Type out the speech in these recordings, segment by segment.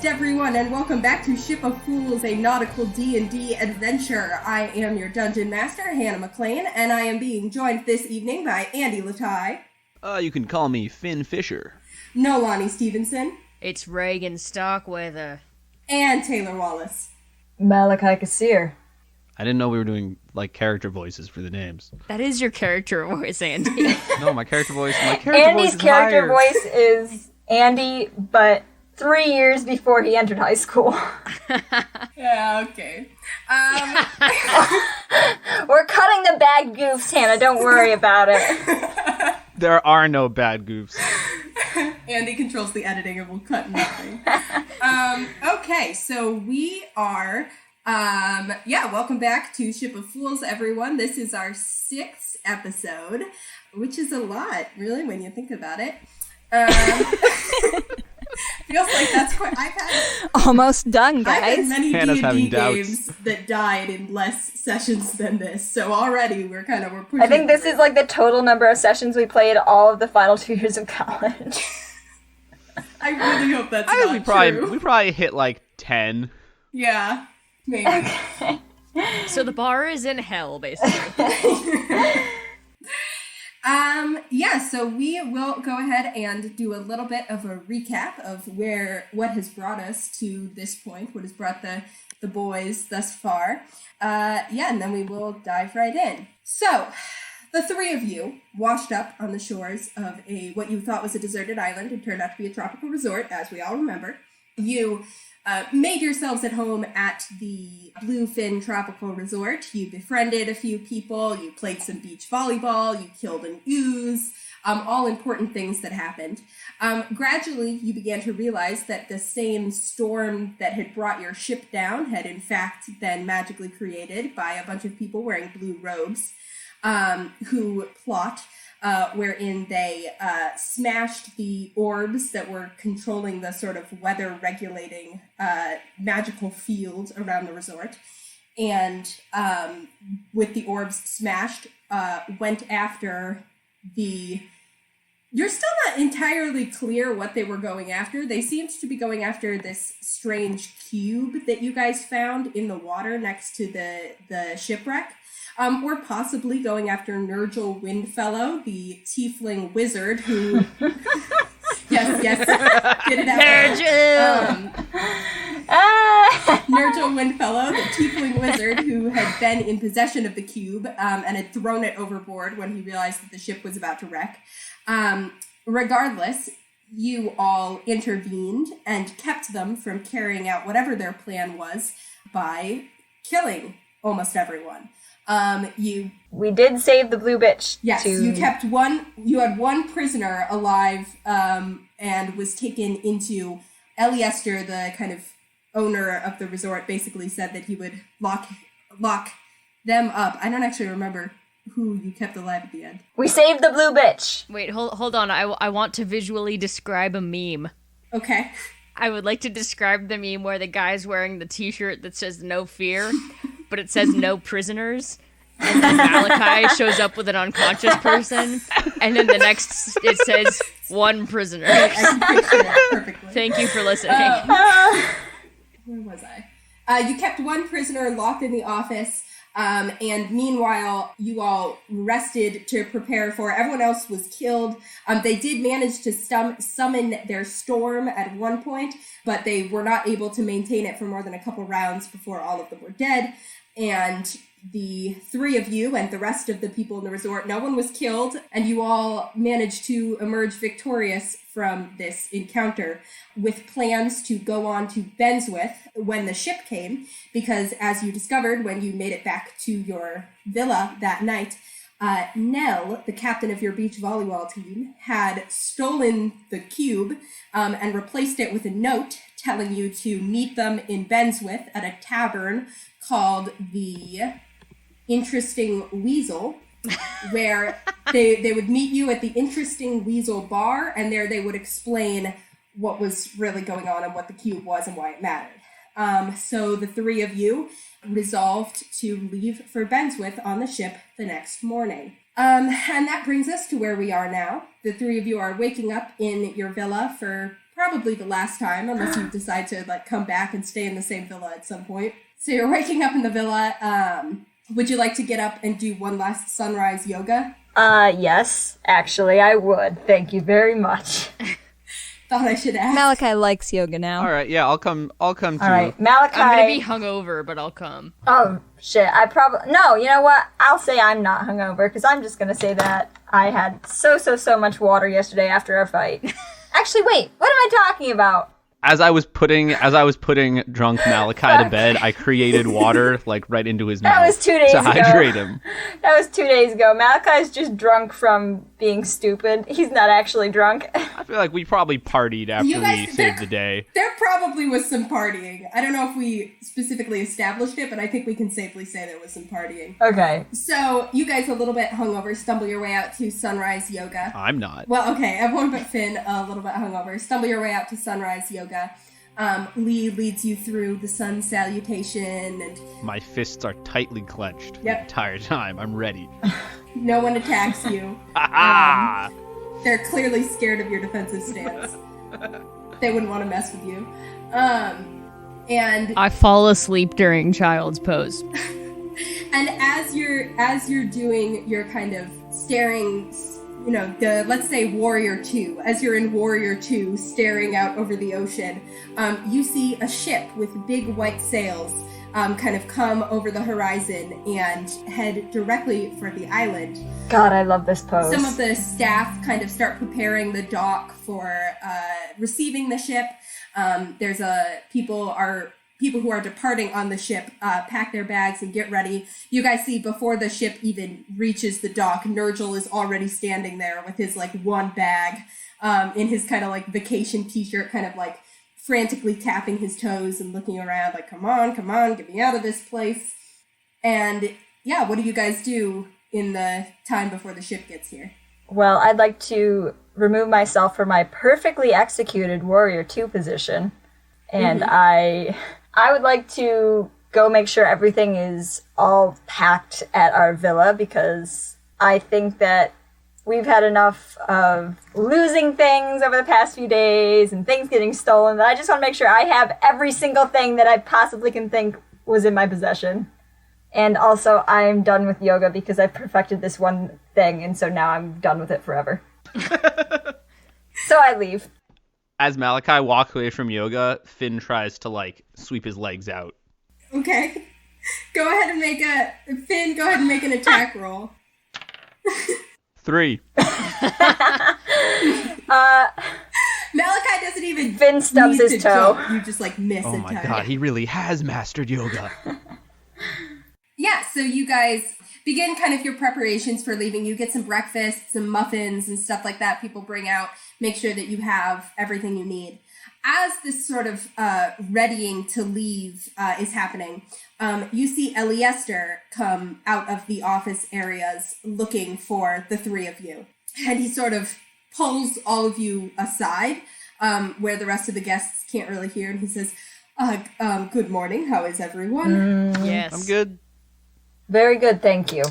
everyone, and welcome back to Ship of Fools, a nautical D&D adventure. I am your dungeon master, Hannah McLean, and I am being joined this evening by Andy Letai. You can call me Finn Fisher. Nolani Stevenson. It's Regin Stockweather. And Taylor Wallace. Malachi Kassir. I didn't know we were doing, character voices for the names. That is your character voice, Andy. No, my character voice Andy's is character higher. voice is Andy, but 3 years before he entered high school. Yeah, okay. We're cutting the bad goofs, Hannah. Don't worry about it. There are no bad goofs. Andy controls the editing and will cut nothing. Okay, so we are... welcome back to Ship of Fools, everyone. This is our 6th episode, which is a lot, really, when you think about it. Feels like that's quite... I've had... Almost done, guys. I've had many Hannah's D&D having doubts. games that died in less sessions than this, so already we're pushing... I think this is the total number of sessions we played all of the final 2 years of college. I really hope that's I not think true. we probably hit 10. Yeah, maybe. Okay. So the bar is in hell, basically. So we will go ahead and do a little bit of a recap of what has brought us to this point, what has brought the boys thus far. And then we will dive right in. So, the 3 of you washed up on the shores of what you thought was a deserted island. It turned out to be a tropical resort, as we all remember. You made yourselves at home at the Bluefin Tropical Resort. You befriended a few people. You played some beach volleyball. You killed an ooze. All important things that happened. Gradually, you began to realize that the same storm that had brought your ship down had in fact been magically created by a bunch of people wearing blue robes who plot wherein they smashed the orbs that were controlling the sort of weather-regulating magical field around the resort. And with the orbs smashed, went after the... You're still not entirely clear what they were going after. They seemed to be going after this strange cube that you guys found in the water next to the shipwreck. Or possibly going after Nergal Windfellow, the tiefling wizard who... yes, get it out. Nergal Windfellow, the tiefling wizard who had been in possession of the cube and had thrown it overboard when he realized that the ship was about to wreck. Regardless, you all intervened and kept them from carrying out whatever their plan was by killing almost everyone. We did save the blue bitch. Yes, you had one prisoner alive, and was taken into Eliester, the kind of owner of the resort, basically said that he would lock them up. I don't actually remember who you kept alive at the end. We saved the blue bitch. Wait, hold on. I want to visually describe a meme. Okay. I would like to describe the meme where the guy's wearing the t-shirt that says no fear, but it says no prisoners. And then Malachi shows up with an unconscious person, and then the next it says one prisoner. I can picture it perfectly. Thank you for listening. Where was I? You kept one prisoner locked in the office, and meanwhile, you all rested to prepare for... Everyone else was killed. They did manage to summon their storm at one point, but they were not able to maintain it for more than a couple rounds before all of them were dead. And the 3 of you and the rest of the people in the resort, no one was killed, and you all managed to emerge victorious from this encounter with plans to go on to Benswith when the ship came, because as you discovered when you made it back to your villa that night, Nell, the captain of your beach volleyball team, had stolen the cube and replaced it with a note telling you to meet them in Benswith at a tavern called the Interesting Weasel, where they would meet you at the Interesting Weasel bar, and there they would explain what was really going on and what the cube was and why it mattered. So the 3 of you resolved to leave for Benswith on the ship the next morning. And that brings us to where we are now. The 3 of you are waking up in your villa for probably the last time, unless you decide to like come back and stay in the same villa at some point. So you're waking up in the villa. Would you like to get up and do one last sunrise yoga? Yes, actually, I would. Thank you very much. Thought I should ask. Malachi likes yoga now. All right, yeah, I'll come too. All right, Malachi. I'm gonna be hungover, but I'll come. Oh, shit. No, you know what? I'll say I'm not hungover, because I'm just gonna say that I had so much water yesterday after our fight. Actually, wait, what am I talking about? As I was putting drunk Malachi to bed, I created water like right into his mouth. That was 2 days to ago. hydrate him. That was 2 days ago. Malachi's just drunk from being stupid. He's not actually drunk. I feel like we probably partied after we saved the day. There probably was some partying. I don't know if we specifically established it, but I think we can safely say there was some partying. Okay. So you guys a little bit hungover stumble your way out to sunrise yoga. I'm not. Well, okay, everyone but Finn a little bit hungover. Stumble your way out to sunrise yoga. Lee leads you through the sun salutation, and My fists are tightly clenched the Yep. entire time. I'm ready. no one attacks you. Ah! They're clearly scared of your defensive stance. They wouldn't want to mess with you. And I fall asleep during child's pose. And as you're doing your kind of staring, you know, let's say Warrior 2, as you're in Warrior 2 staring out over the ocean, you see a ship with big white sails kind of come over the horizon and head directly for the island. God, I love this pose. Some of the staff kind of start preparing the dock for receiving the ship. There's people who are departing on the ship pack their bags and get ready. You guys see before the ship even reaches the dock, Nurgle is already standing there with his like one bag in his kind of like vacation t-shirt, kind of like frantically tapping his toes and looking around like, come on, get me out of this place. And yeah, what do you guys do in the time before the ship gets here? Well, I'd like to remove myself from my perfectly executed Warrior 2 position. And I would like to go make sure everything is all packed at our villa, because I think that we've had enough of losing things over the past few days and things getting stolen that I just want to make sure I have every single thing that I possibly can think was in my possession. And also, I'm done with yoga because I've perfected this one thing, and so now I'm done with it forever. So I leave. As Malachi walks away from yoga, Finn tries to like sweep his legs out. Okay. Go ahead and make an attack roll. 3. Malachi doesn't even Finn stubs need his to toe. jump. You just like miss Oh it. my god, he really has mastered yoga. Yeah, so you guys begin kind of your preparations for leaving. You get some breakfast, some muffins and stuff like that people bring out. Make sure that you have everything you need. As this sort of readying to leave is happening, you see Eliester come out of the office areas looking for the three of you. And he sort of pulls all of you aside where the rest of the guests can't really hear. And he says, good morning. How is everyone? Yes. I'm good. Very good, thank you.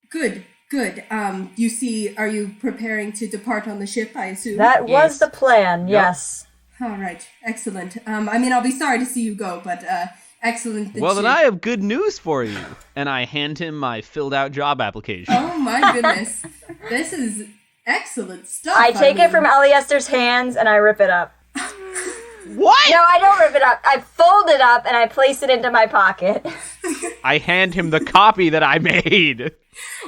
Good. Are you preparing to depart on the ship, I assume? That was Yes. the plan, yes. All right, excellent. I'll be sorry to see you go, but excellent. Well, then I have good news for you. And I hand him my filled out job application. Oh my goodness. This is excellent stuff. I take mean, it from Eliester's hands and I rip it up. What? No, I don't rip it up. I fold it up and I place it into my pocket. I hand him the copy that I made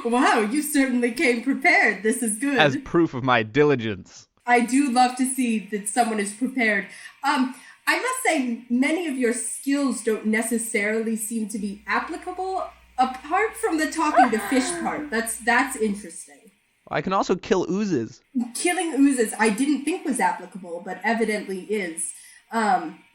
Wow, you certainly came prepared. This is good. as proof of my diligence. I do love to see that someone is prepared. I must say, many of your skills don't necessarily seem to be applicable, apart from the talking to fish part. That's interesting. I can also kill oozes. Killing oozes, I didn't think was applicable, but evidently is.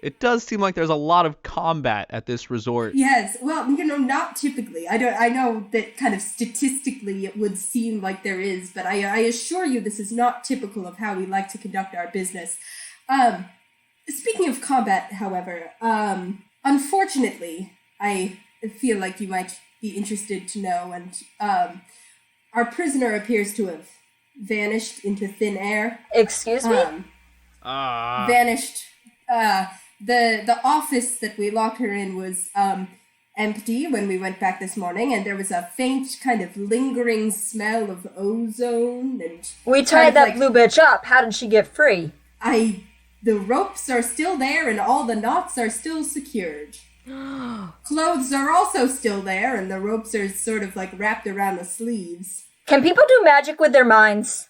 It does seem like there's a lot of combat at this resort. Yes, well, not typically. I know that kind of statistically it would seem like there is, but I assure you this is not typical of how we like to conduct our business. Speaking of combat, however, unfortunately, I feel like you might be interested to know, and our prisoner appears to have vanished into thin air. Excuse me? vanished. The office that we locked her in was empty when we went back this morning, and there was a faint kind of lingering smell of ozone. And we tied that blue bitch up. How did she get free? The ropes are still there, and all the knots are still secured. Clothes are also still there, and the ropes are sort of like wrapped around the sleeves. Can people do magic with their minds?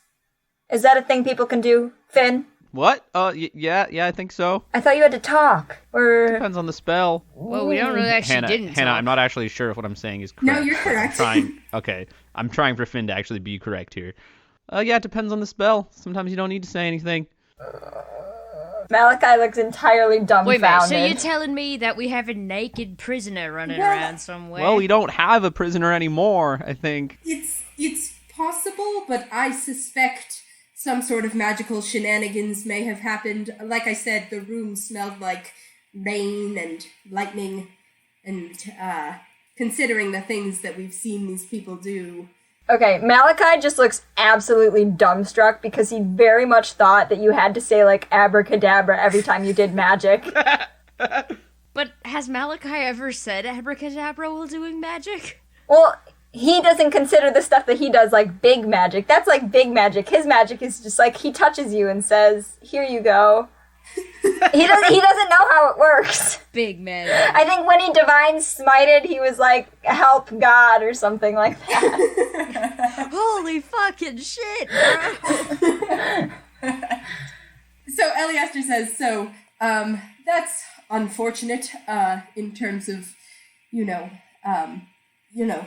Is that a thing people can do, Finn? What? Yeah, I think so. I thought you had to talk. Or Depends on the spell. Well, we don't know that she didn't. Hannah, talk. I'm not actually sure if what I'm saying is correct. No, you're correct. I'm trying for Finn to actually be correct here. Yeah, it depends on the spell. Sometimes you don't need to say anything. Malachi looks entirely dumbfounded. Wait a minute, so you're telling me that we have a naked prisoner running around somewhere? Well, we don't have a prisoner anymore, I think. It's possible, but I suspect some sort of magical shenanigans may have happened. Like I said, the room smelled like rain and lightning, and considering the things that we've seen these people do. Okay, Malachi just looks absolutely dumbstruck because he very much thought that you had to say, like, abracadabra every time you did magic. But has Malachi ever said abracadabra while doing magic? Well, he doesn't consider the stuff that he does, like, big magic. That's, like, big magic. His magic is just, like, he touches you and says, here you go. He doesn't know how it works. Big magic. I think when he divine smited, he was like, help God or something like that. Holy fucking shit, bro. So Eliaster says, that's unfortunate, in terms of,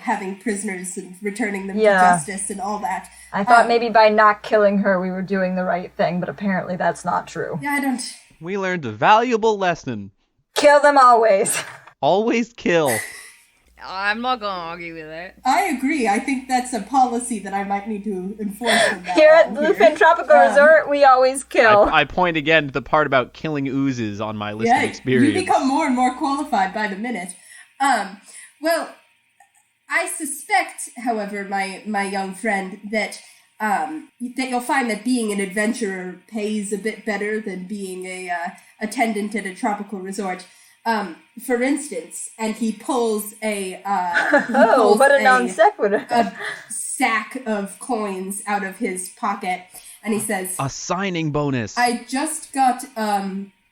having prisoners and returning them to justice and all that. I thought maybe by not killing her we were doing the right thing, but apparently that's not true. Yeah, We learned a valuable lesson. Kill them always. Always kill. I'm not gonna argue with that. I agree. I think that's a policy that I might need to enforce from now Here at on Bluefin Tropical Resort, we always kill. I point again to the part about killing oozes on my list of experience. You become more and more qualified by the minute. Well, I suspect, however, my young friend, that you'll find that being an adventurer pays a bit better than being a attendant at a tropical resort. For instance, and he pulls what a non sequitur. A sack of coins out of his pocket, and he says, a signing bonus. I just got,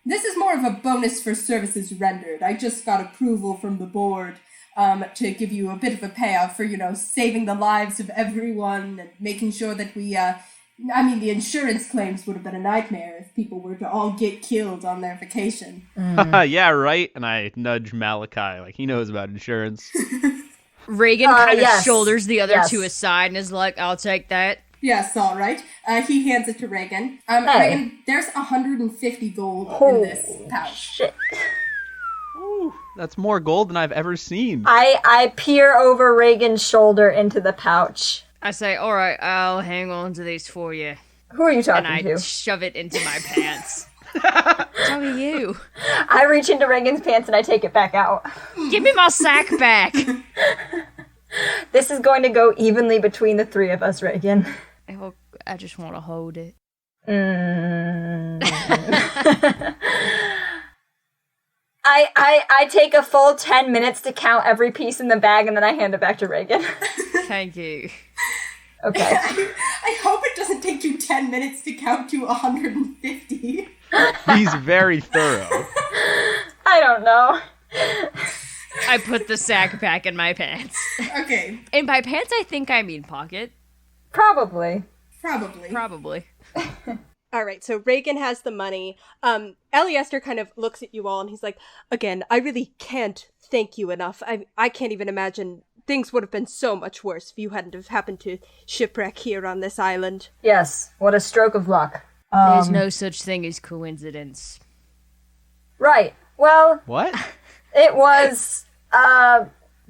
this is more of a bonus for services rendered. I just got approval from the board to give you a bit of a payout for, saving the lives of everyone and making sure that the insurance claims would have been a nightmare if people were to all get killed on their vacation. Yeah, right? And I nudge Malachi, like he knows about insurance. Regin kind of shoulders the other two aside and is like, I'll take that. Yes, all right. He hands it to Regin. Regin, there's 150 gold in this pouch. Shit. Ooh, that's more gold than I've ever seen. I peer over Regin's shoulder into the pouch. I say, all right, I'll hang on to these for you. Who are you talking to? And I shove it into my pants. So are you. I reach into Regin's pants and I take it back out. Give me my sack back. This is going to go evenly between the three of us, Regin. I just want to hold it. I take a full 10 minutes to count every piece in the bag and then I hand it back to Regin. Thank you. Okay. I hope it doesn't take you 10 minutes to count to 150. He's very thorough. I don't know. I put the sack back in my pants. Okay. And by pants, I think I mean pocket. Probably. All right, so Regin has the money. Eliester kind of looks at you all and he's like, again, I really can't thank you enough. I can't even imagine things would have been so much worse if you hadn't have happened to shipwreck here on this island. Yes, what a stroke of luck. There's no such thing as coincidence. Right, well... What? It was,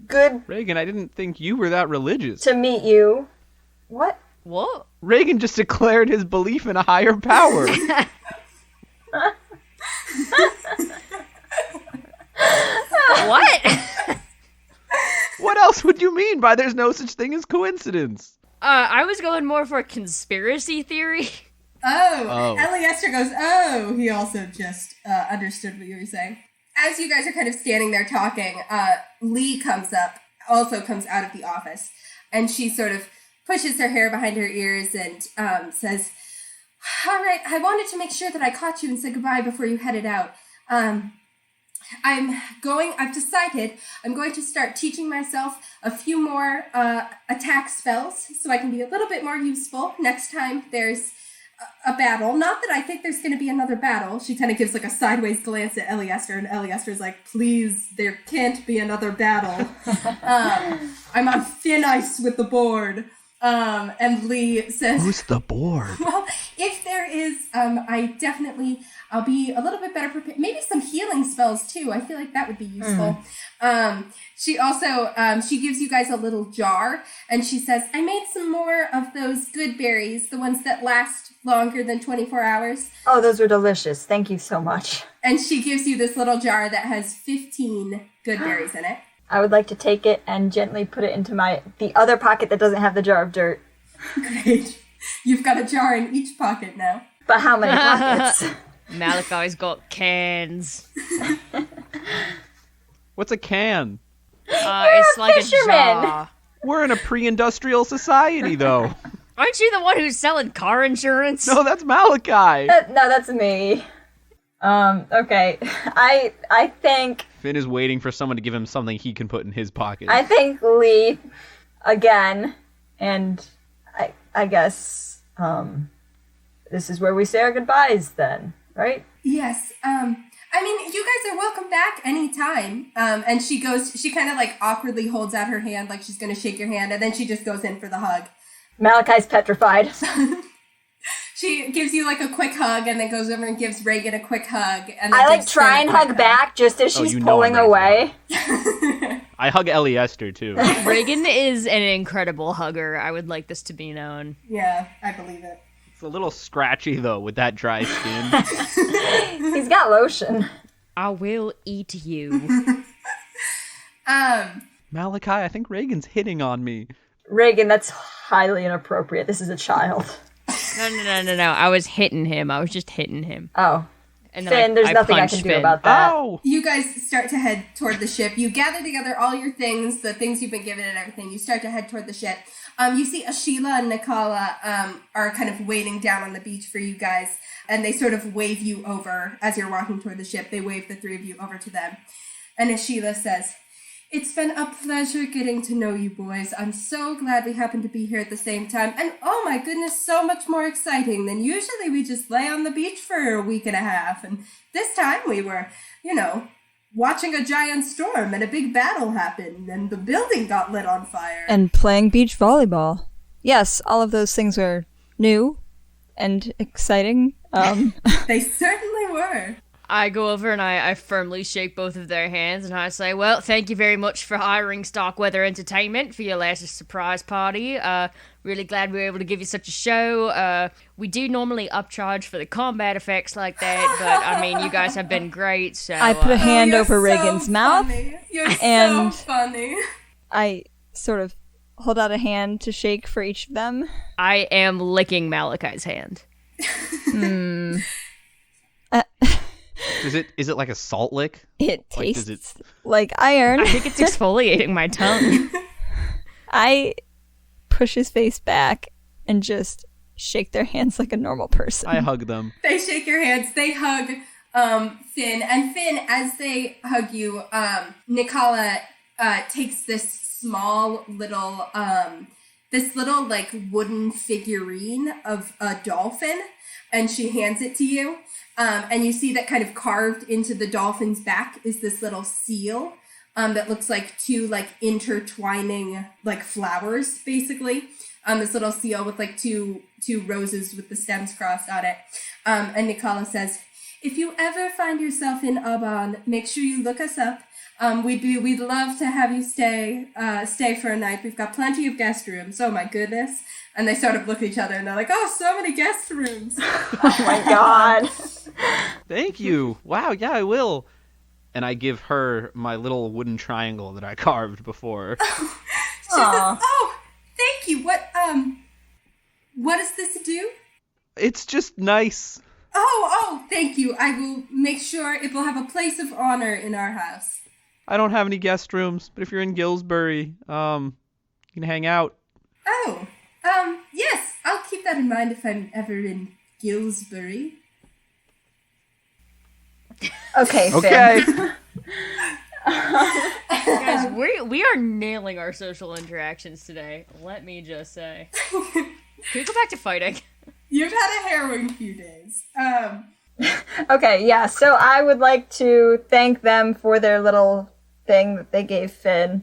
good... Regin, I didn't think you were that religious. ...to meet you. What? What? Regin just declared his belief in a higher power. What? What else would you mean by there's no such thing as coincidence? I was going more for a conspiracy theory. Oh. Eliester goes, oh. He also just understood what you were saying. As you guys are kind of standing there talking, Lee comes out of the office, and she sort of pushes her hair behind her ears and says, all right, I wanted to make sure that I caught you and said goodbye before you headed out. I've decided I'm going to start teaching myself a few more attack spells so I can be a little bit more useful next time there's a battle. Not that I think there's going to be another battle. She kind of gives like a sideways glance at Eliester, and Eliester's like, please, there can't be another battle. I'm on thin ice with the board. And Lee says, who's the board? Well, if there is, I'll be a little bit better prepared. Maybe some healing spells too. I feel like that would be useful. She also, she gives you guys a little jar, and she says, I made some more of those good berries, the ones that last longer than 24 hours. Oh, those are delicious. Thank you so much. And she gives you this little jar that has 15 good berries in it. I would like to take it and gently put it into the other pocket that doesn't have the jar of dirt. Great. You've got a jar in each pocket now. But how many pockets? Malachi's got cans. What's a can? It's like fisherman. a jar. We're in a pre-industrial society, though. Aren't you the one who's selling car insurance? No, that's Malachi. No, that's me. Okay. I think Finn is waiting for someone to give him something he can put in his pocket. I think Lee again, and I guess this is where we say our goodbyes then, right? Yes. I mean, you guys are welcome back anytime. And she kind of like awkwardly holds out her hand like she's going to shake your hand, and then she just goes in for the hug. Malachi's petrified. She gives you like a quick hug and then goes over and gives Regin a quick hug. And then I like gives try Finn and a quick hug back just as she's pulling away. I hug Eliester, too. Regin is an incredible hugger. I would like this to be known. Yeah, I believe it. It's a little scratchy, though, with that dry skin. He's got lotion. I will eat you. Malachi, I think Reagan's hitting on me. Regin, that's highly inappropriate. This is a child. No. I was hitting him. I was just hitting him. Oh. And Finn, there's nothing I can do about that. Oh! You guys start to head toward the ship. You gather together all your things, the things you've been given and everything. You start to head toward the ship. You see Ashila and Nikala are kind of waiting down on the beach for you guys, and they sort of wave you over as you're walking toward the ship. They wave the three of you over to them. And Ashila says, it's been a pleasure getting to know you boys. I'm so glad we happened to be here at the same time. And oh my goodness, so much more exciting than usually we just lay on the beach for a week and a half. And this time we were, watching a giant storm and a big battle happened and the building got lit on fire. And playing beach volleyball. Yes, all of those things were new and exciting. They certainly were. I go over and I firmly shake both of their hands and I say, well, thank you very much for hiring Starkweather Entertainment for your latest surprise party. Really glad we were able to give you such a show. We do normally upcharge for the combat effects like that, but I mean, you guys have been great, so... I put a hand over Reagan's so mouth. Funny. You're and so funny. I sort of hold out a hand to shake for each of them. I am licking Malachi's hand. Is it like a salt lick? It Like, tastes like iron. I think it's exfoliating my tongue. I push his face back and just shake their hands like a normal person. I hug them. They shake your hands. They hug Finn. And Finn, as they hug you, Nikala takes this small little, like wooden figurine of a dolphin, and she hands it to you. And you see that kind of carved into the dolphin's back is this little seal that looks like two like intertwining like flowers, basically. This little seal with like two roses with the stems crossed on it. And Nikala says, if you ever find yourself in Aban, make sure you look us up. We'd love to have you stay for a night. We've got plenty of guest rooms. Oh my goodness. And they sort of look at each other and they're like, oh, so many guest rooms. Oh my god. Thank you. Wow, yeah, I will. And I give her my little wooden triangle that I carved before. She says, oh, thank you. What does this do? It's just nice. Oh, thank you. I will make sure it will have a place of honor in our house. I don't have any guest rooms, but if you're in Gillsbury, you can hang out. Oh, yes, I'll keep that in mind if I'm ever in Gillsbury. Okay, Okay. Finn. Guys, we are nailing our social interactions today. Let me just say. Can we go back to fighting? You've had a harrowing few days. Okay, yeah, so I would like to thank them for their little thing that they gave Finn.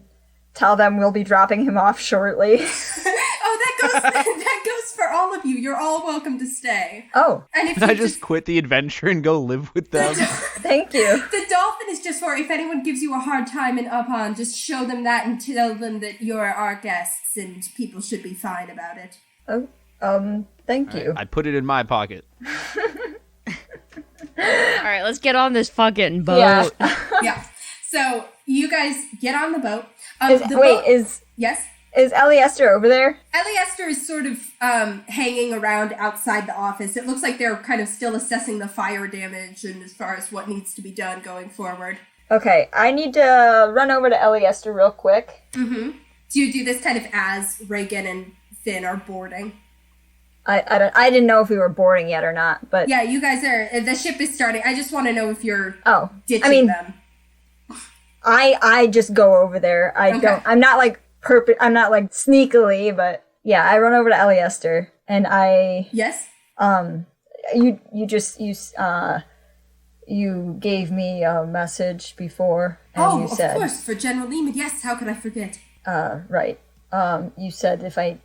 Tell them we'll be dropping him off shortly. that goes for all of you. You're all welcome to stay. Oh, And if Can you I just quit the adventure and go live with them? thank you. The dolphin is just for if anyone gives you a hard time in Upon, just show them that and tell them that you're our guests and people should be fine about it. Oh, thank you. I put it in my pocket. Alright, let's get on this fucking boat. Yeah. Yeah. So you guys get on the boat. Yes? Is Ellie Esther over there? Ellie Esther is sort of hanging around outside the office. It looks like they're kind of still assessing the fire damage and as far as what needs to be done going forward. Okay, I need to run over to Ellie Esther real quick. Mm-hmm. Do you do this kind of as Regin and Finn are boarding? I didn't know if we were boarding yet or not, but Yeah, you guys are. The ship is starting. I just want to know if you're I ditching mean, them. I just go over there. Okay. I'm not like I'm not like sneakily, but yeah, I run over to Ellie Esther and I Yes? you gave me a message before and you said of course, for General Lehman. Yes, how could I forget? right. You said if I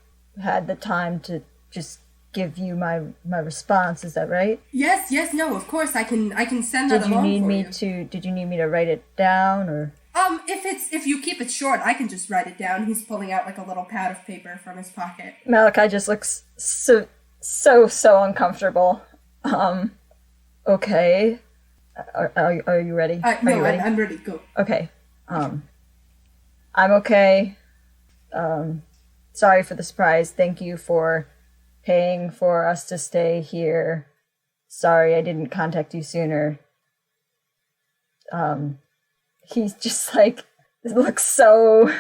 had the time to just give you my response, is that right? Yes, no, of course, I can send that Did you along need for me you. to write it down or If you keep it short, I can just write it down. He's pulling out like a little pad of paper from his pocket. Malachi just looks so uncomfortable. Okay. Are you ready? Are No, you ready? I'm ready. Go. Okay. I'm okay. Sorry for the surprise. Thank you for paying for us to stay here. Sorry I didn't contact you sooner. He's just like, looks so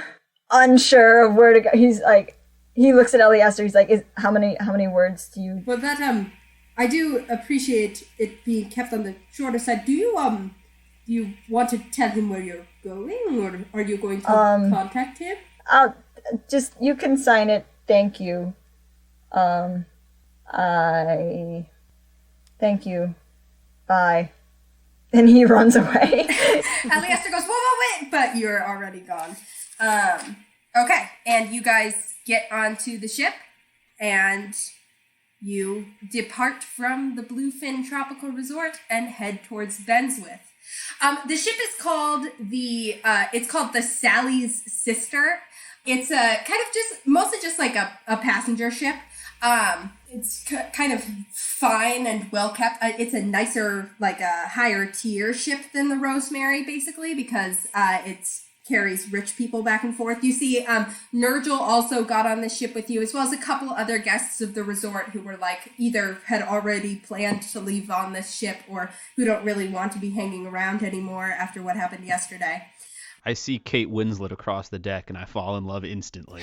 unsure of where to go. He's like, he looks at Ellie Esther. He's like, how many words do you? Well, that I do appreciate it being kept on the shorter side. Do you want to tell him where you're going, or are you going to contact him? I'll just, you can sign it. Thank you. Thank you. Bye. And he runs away. Ellie Esther goes, wait, but you're already gone. Okay, and you guys get onto the ship, and you depart from the Bluefin Tropical Resort and head towards Benswith. The ship is called the Sally's Sister. It's a kind of mostly just like a passenger ship. It's kind of fine and well kept. It's a nicer, like a higher tier ship than the Rosemary, basically, because it carries rich people back and forth. You see, Nurgle also got on the ship with you, as well as a couple other guests of the resort who were like either had already planned to leave on this ship or who don't really want to be hanging around anymore after what happened yesterday. I see Kate Winslet across the deck and I fall in love instantly.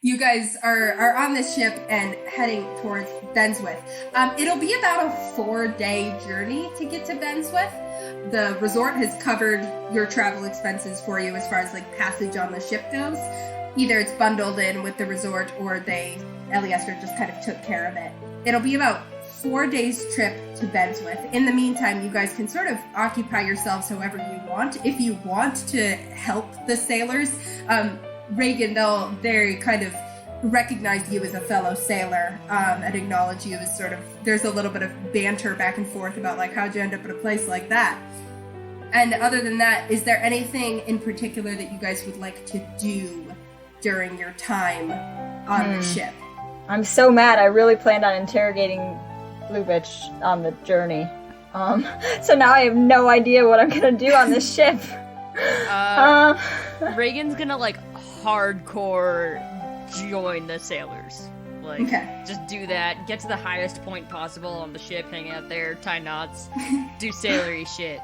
You guys are on this ship and heading towards Benswith. It'll be about a 4-day journey to get to Benswith. The resort has covered your travel expenses for you as far as like passage on the ship goes. Either it's bundled in with the resort or Ellie Esther just kind of took care of it. It'll be about 4 days trip to Benswith. In the meantime, you guys can sort of occupy yourselves however you want. If you want to help the sailors, Regin, they kind of recognize you as a fellow sailor and acknowledge you as sort of, there's a little bit of banter back and forth about like, how'd you end up in a place like that? And other than that, is there anything in particular that you guys would like to do during your time on the ship? I'm so mad. I really planned on interrogating Blue Bitch on the journey. So now I have no idea what I'm gonna do on this ship. Reagan's gonna like hardcore join the sailors. Like, Okay. just do that. Get to the highest point possible on the ship, hang out there, tie knots, do sailory shit.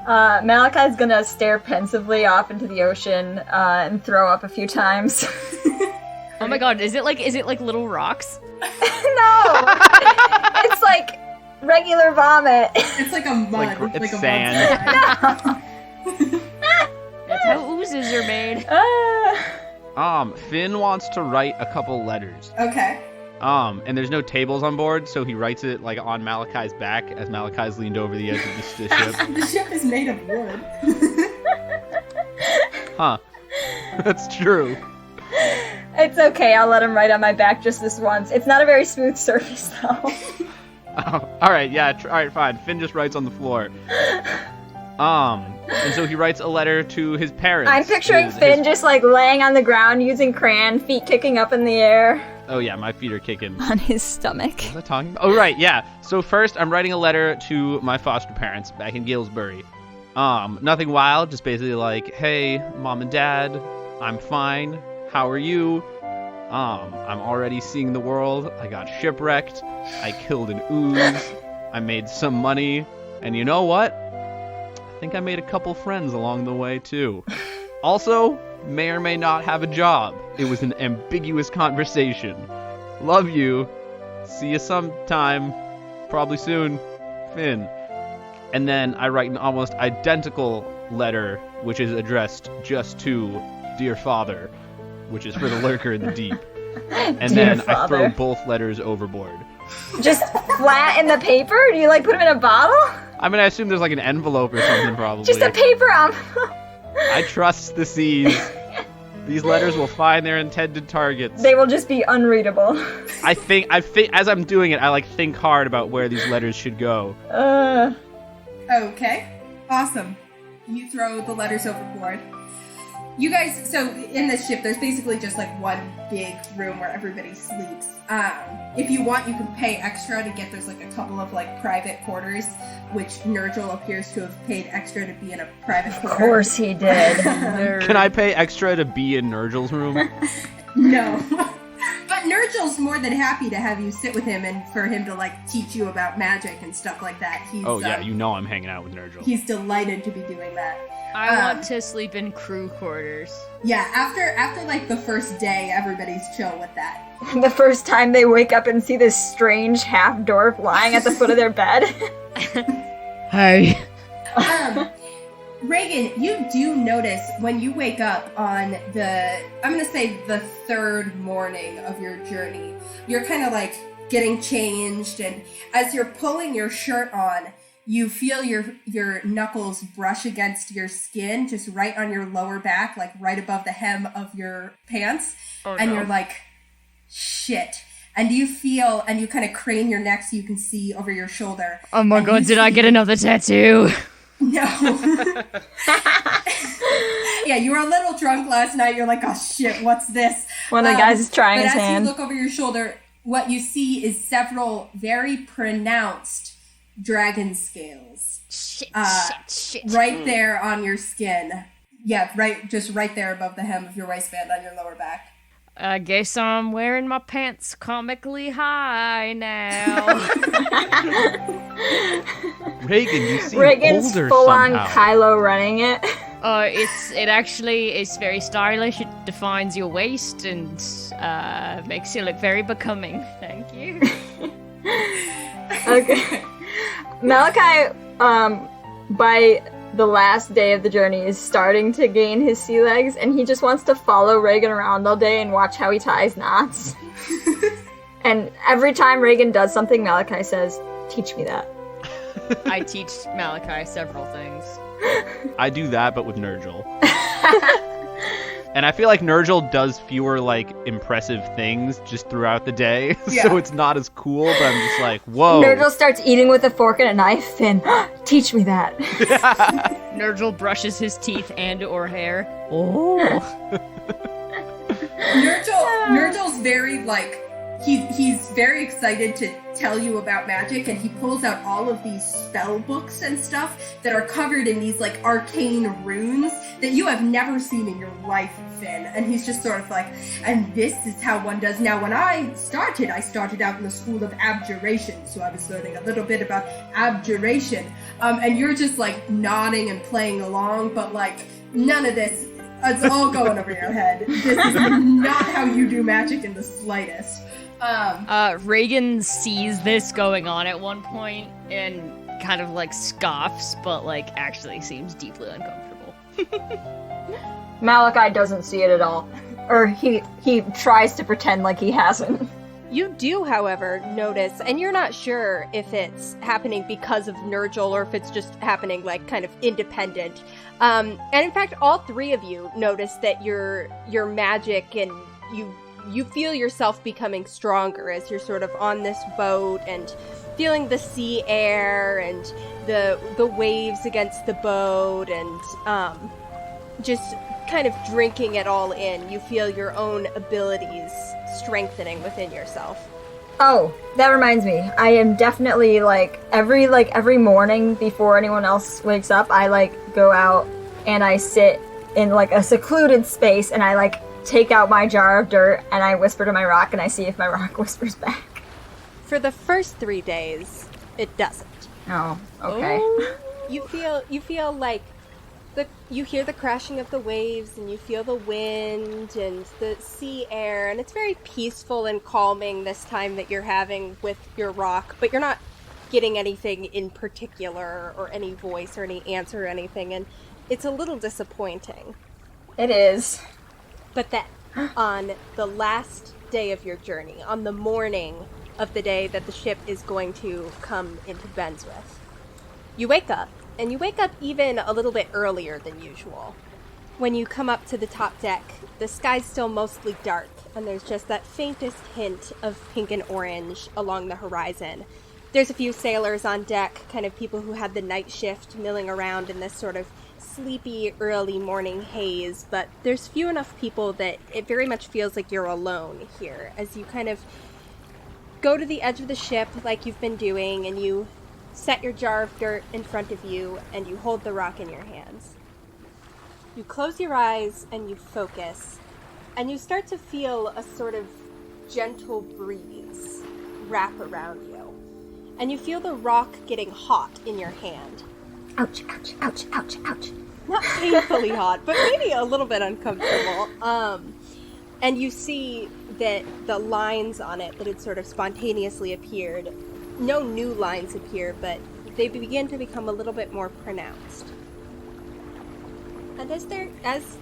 Malachi's gonna stare pensively off into the ocean and throw up a few times. Oh my god, is it like little rocks? No! It's like regular vomit. It's like a mud. Like, it's a sand. mud. That's how oozes are made. Finn wants to write a couple letters. Okay. And there's no tables on board, so he writes it like on Malachi's back as Malachi's leaned over the edge of the ship. The ship is made of wood. Huh. That's true. It's okay, I'll let him write on my back just this once. It's not a very smooth surface, though. Oh, alright, yeah, alright, fine. Finn just writes on the floor. And so he writes a letter to his parents. I'm picturing Finn just like laying on the ground using crayon, feet kicking up in the air. Oh yeah, my feet are kicking. On his stomach. What was I talking about? Oh right, yeah. So first, I'm writing a letter to my foster parents back in Galesbury. Nothing wild, just basically like, hey, mom and dad, I'm fine. How are you? I'm already seeing the world. I got shipwrecked. I killed an ooze. I made some money. And you know what? I think I made a couple friends along the way, too. Also, may or may not have a job. It was an ambiguous conversation. Love you. See you sometime. Probably soon. Finn. And then I write an almost identical letter, which is addressed just to Dear Father, which is for the lurker in the deep. And then I throw both letters overboard. Just flat in the paper? Do you like put them in a bottle? I mean, I assume there's like an envelope or something probably. Just a paper envelope. I trust the seas. These letters will find their intended targets. They will just be unreadable. I think as I'm doing it, I like think hard about where these letters should go. Okay. Awesome. You throw the letters overboard. You guys, so in this ship, there's basically just like one big room where everybody sleeps. If you want, you can pay extra to get, there's like a couple of like private quarters, which Nurgle appears to have paid extra to be in a private quarter. Of course he did. Can I pay extra to be in Nurgle's room? No. But Nurgle's more than happy to have you sit with him and for him to like teach you about magic and stuff like that. Oh yeah, you know I'm hanging out with Nurgle. He's delighted to be doing that. I want to sleep in crew quarters. Yeah, after like the first day, everybody's chill with that. The first time they wake up and see this strange half-dwarf lying at the foot of their bed. Hey. Regin, you do notice when you wake up on I'm gonna say the third morning of your journey, you're kind of like getting changed, and as you're pulling your shirt on, you feel your knuckles brush against your skin, just right on your lower back, like right above the hem of your pants. Oh, and no. You're like, shit. And you feel, and you kind of crane your neck so you can see over your shoulder. Oh my god, did I get another tattoo? No. Yeah, you were a little drunk last night. You're like, oh shit, what's this? One of the guys is trying his hand. But as you look over your shoulder, what you see is several very pronounced dragon scales. Shit. Right there on your skin. Yeah, just right there above the hem of your waistband on your lower back. I guess I'm wearing my pants comically high now. Regin, you seem Regin's older full somehow. on Kylo running it. It actually is very stylish. It defines your waist and makes you look very becoming. Thank you. Okay. Malachi, by the last day of the journey, is starting to gain his sea legs, and he just wants to follow Regin around all day and watch how he ties knots. And every time Regin does something, Malachi says, "Teach me that." I teach Malachi several things. I do that, but with Nurgle. And I feel like Nurgle does fewer, like, impressive things just throughout the day, so it's not as cool, but I'm just like, whoa. Nurgle starts eating with a fork and a knife, and teach me that. Nurgle brushes his teeth and or hair. Oh. Nurgle's very, like, he's very excited to tell you about magic, and he pulls out all of these spell books and stuff that are covered in these like arcane runes that you have never seen in your life, Finn. And he's just sort of like, and this is how one does. Now, when I started out in the school of abjuration, so I was learning a little bit about abjuration. And you're just like nodding and playing along, but like none of this. It's all going over your head. This is not how you do magic in the slightest. Regin sees this going on at one point and kind of like scoffs, but like actually seems deeply uncomfortable. Malachi doesn't see it at all. Or he tries to pretend like he hasn't. You do, however, notice, and you're not sure if it's happening because of Nurgle or if it's just happening, like, kind of independent. And in fact, all three of you notice that your magic and you feel yourself becoming stronger as you're sort of on this boat and feeling the sea air and the waves against the boat and just kind of drinking it all in. You feel your own abilities strengthening within yourself. Oh, that reminds me. I am definitely every morning before anyone else wakes up, I go out and I sit in a secluded space and I take out my jar of dirt and I whisper to my rock and I see if my rock whispers back. For the first 3 days, it doesn't. Oh, okay. You feel like you hear the crashing of the waves and you feel the wind and the sea air, and it's very peaceful and calming this time that you're having with your rock, but you're not getting anything in particular or any voice or any answer or anything, and it's a little disappointing. It is. But then, on the last day of your journey, on the morning of the day that the ship is going to come into Benswith, you wake up. And you wake up even a little bit earlier than usual. When you come up to the top deck, the sky's still mostly dark, and there's just that faintest hint of pink and orange along the horizon. There's a few sailors on deck, kind of people who had the night shift, milling around in this sort of sleepy early morning haze, but there's few enough people that it very much feels like you're alone here, as you kind of go to the edge of the ship like you've been doing, and you set your jar of dirt in front of you, and you hold the rock in your hands. You close your eyes, and you focus, and you start to feel a sort of gentle breeze wrap around you. And you feel the rock getting hot in your hand. Ouch, ouch, ouch, ouch, ouch. Not painfully hot, but maybe a little bit uncomfortable. And you see that the lines on it that had sort of spontaneously appeared, no new lines appear, but they begin to become a little bit more pronounced. And as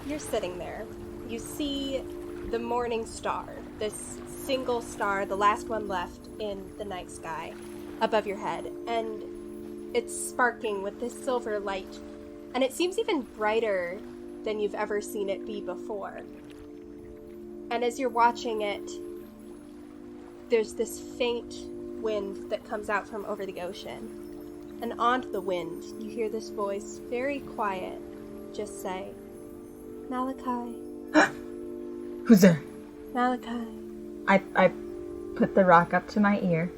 you're sitting there, you see the morning star, this single star, the last one left in the night sky, above your head, and it's sparking with this silver light, and it seems even brighter than you've ever seen it be before. And as you're watching it, there's this faint wind that comes out from over the ocean. And on the wind, you hear this voice, very quiet, just say, Malachi. Who's there? Malachi. I put the rock up to my ear,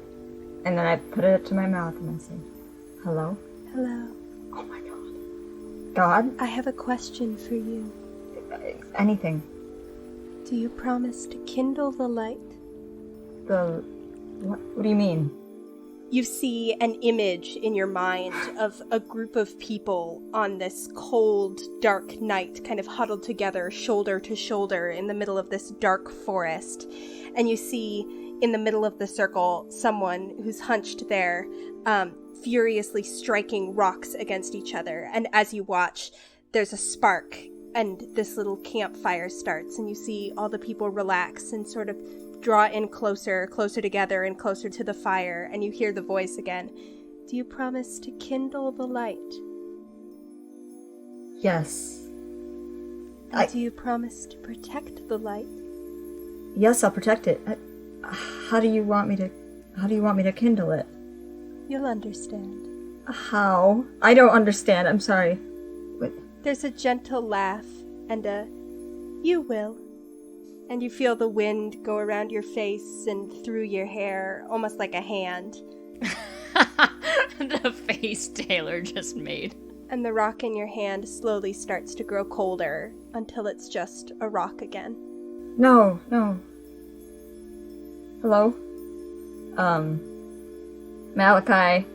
and then I put it up to my mouth, and I say, hello? Hello. Oh my god. God? I have a question for you. Anything. Do you promise to kindle the light? What do you mean? You see an image in your mind of a group of people on this cold, dark night, kind of huddled together, shoulder to shoulder, in the middle of this dark forest. And you see, in the middle of the circle, someone who's hunched there, furiously striking rocks against each other. And as you watch, there's a spark, and this little campfire starts, and you see all the people relax and sort of draw in closer together and closer to the fire, and you hear the voice again. Do you promise to kindle the light? Yes. And do you promise to protect the light? Yes, I'll protect it. How do you want me to kindle it? You'll understand. How? I don't understand. I'm sorry. What? There's a gentle laugh and a, you will. And you feel the wind go around your face and through your hair, almost like a hand. The face Taylor just made. And the rock in your hand slowly starts to grow colder until it's just a rock again. No. Hello? Malachi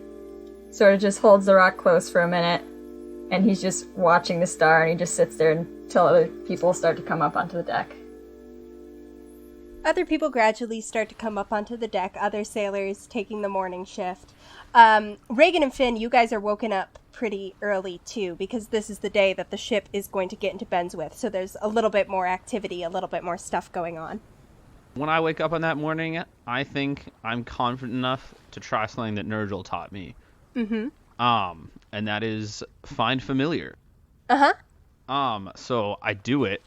sort of just holds the rock close for a minute, and he's just watching the star, and he just sits there until other people start to come up onto the deck. Other people gradually start to come up onto the deck, other sailors taking the morning shift. Regin and Finn, you guys are woken up pretty early, too, because this is the day that the ship is going to get into Benswith, so there's a little bit more activity, a little bit more stuff going on. When I wake up on that morning, I think I'm confident enough to try something that Nergal taught me. Mm-hmm. And that is find familiar. Uh-huh. So I do it,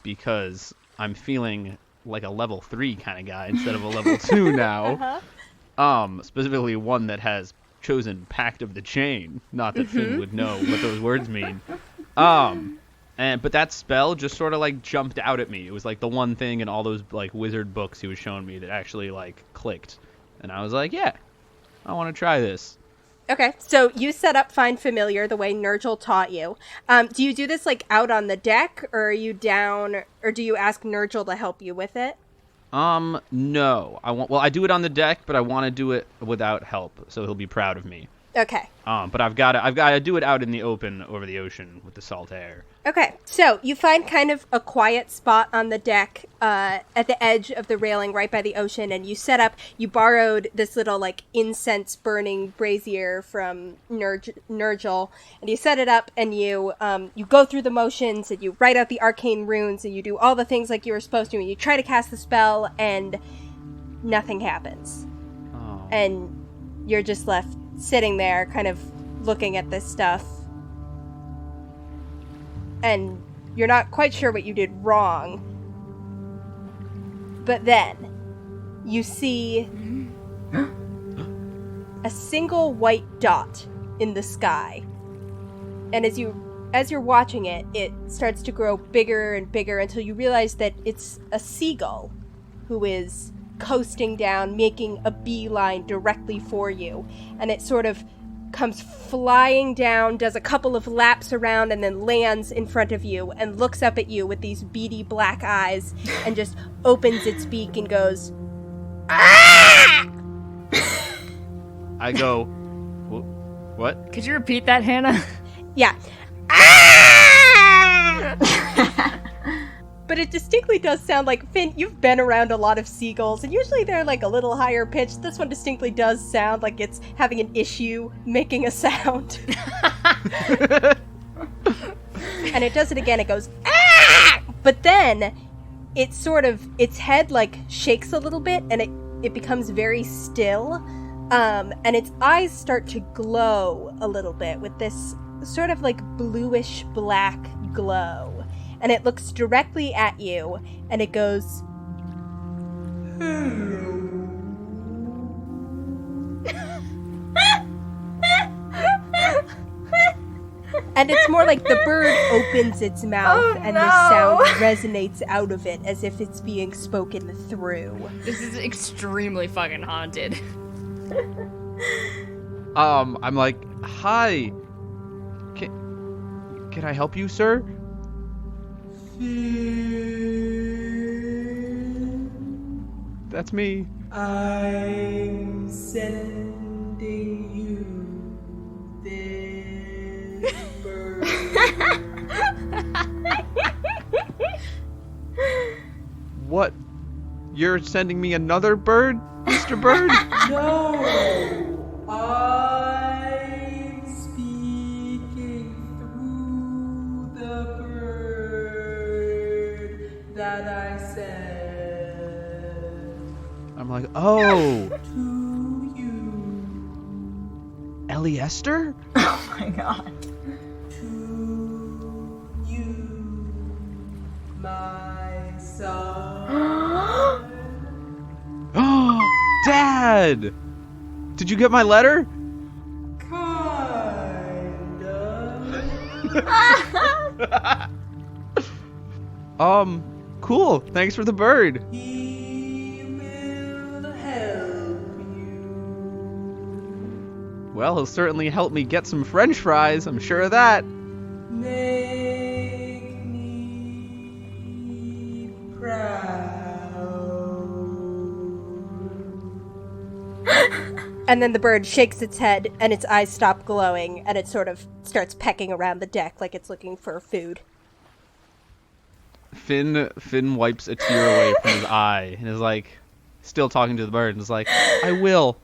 because I'm feeling like a level 3 kind of guy instead of a level 2 now. Specifically one that has chosen Pact of the Chain. Not that Finn would know what those words mean. But that spell just sort of like jumped out at me. It was like the one thing in all those like wizard books he was showing me that actually like clicked. And I was like, yeah, I want to try this. Okay, so you set up Find Familiar the way Nergal taught you. Do you do this like out on the deck, or are you down, or do you ask Nergal to help you with it? No. I do it on the deck, but I want to do it without help, so he'll be proud of me. Okay. But I've got to do it out in the open over the ocean with the salt air. Okay, so you find kind of a quiet spot on the deck at the edge of the railing right by the ocean, and you borrowed this little like incense burning brazier from Nergal, and you set it up, and you go through the motions, and you write out the arcane runes, and you do all the things like you were supposed to, and you try to cast the spell, and nothing happens. Oh. And you're just left sitting there kind of looking at this stuff. And you're not quite sure what you did wrong. But then, you see a single white dot in the sky. And as you're watching it, it starts to grow bigger and bigger until you realize that it's a seagull who is coasting down, making a beeline directly for you. And it sort of comes flying down, does a couple of laps around, and then lands in front of you and looks up at you with these beady black eyes and just opens its beak and goes, "Ah!" I go, what? Could you repeat that, Hannah? Yeah. Ah! But it distinctly does sound like, Finn, you've been around a lot of seagulls, and usually they're like a little higher pitched. This one distinctly does sound like it's having an issue making a sound. And it does it again, it goes, ah! But then, its head like shakes a little bit, and it becomes very still, and its eyes start to glow a little bit with this sort of like bluish black glow. And it looks directly at you, and it goes, and it's more like the bird opens its mouth, and the sound resonates out of it as if it's being spoken through. This is extremely fucking haunted. I'm like, hi. Can I help you, sir? That's me. I'm sending you this bird. What? You're sending me another bird, Mr. Bird? No, I'm speaking through the bird that I said. I'm like, oh. To you. Ellie Esther? Oh my god. To you, my son. Oh, Dad! Did you get my letter? Kinda. Cool. Thanks for the bird. He will help you. Well, he'll certainly help me get some French fries. I'm sure of that. Make me proud. And then the bird shakes its head, and its eyes stop glowing, and it sort of starts pecking around the deck like it's looking for food. Finn wipes a tear away from his eye and is like, still talking to the bird, and is like, I will.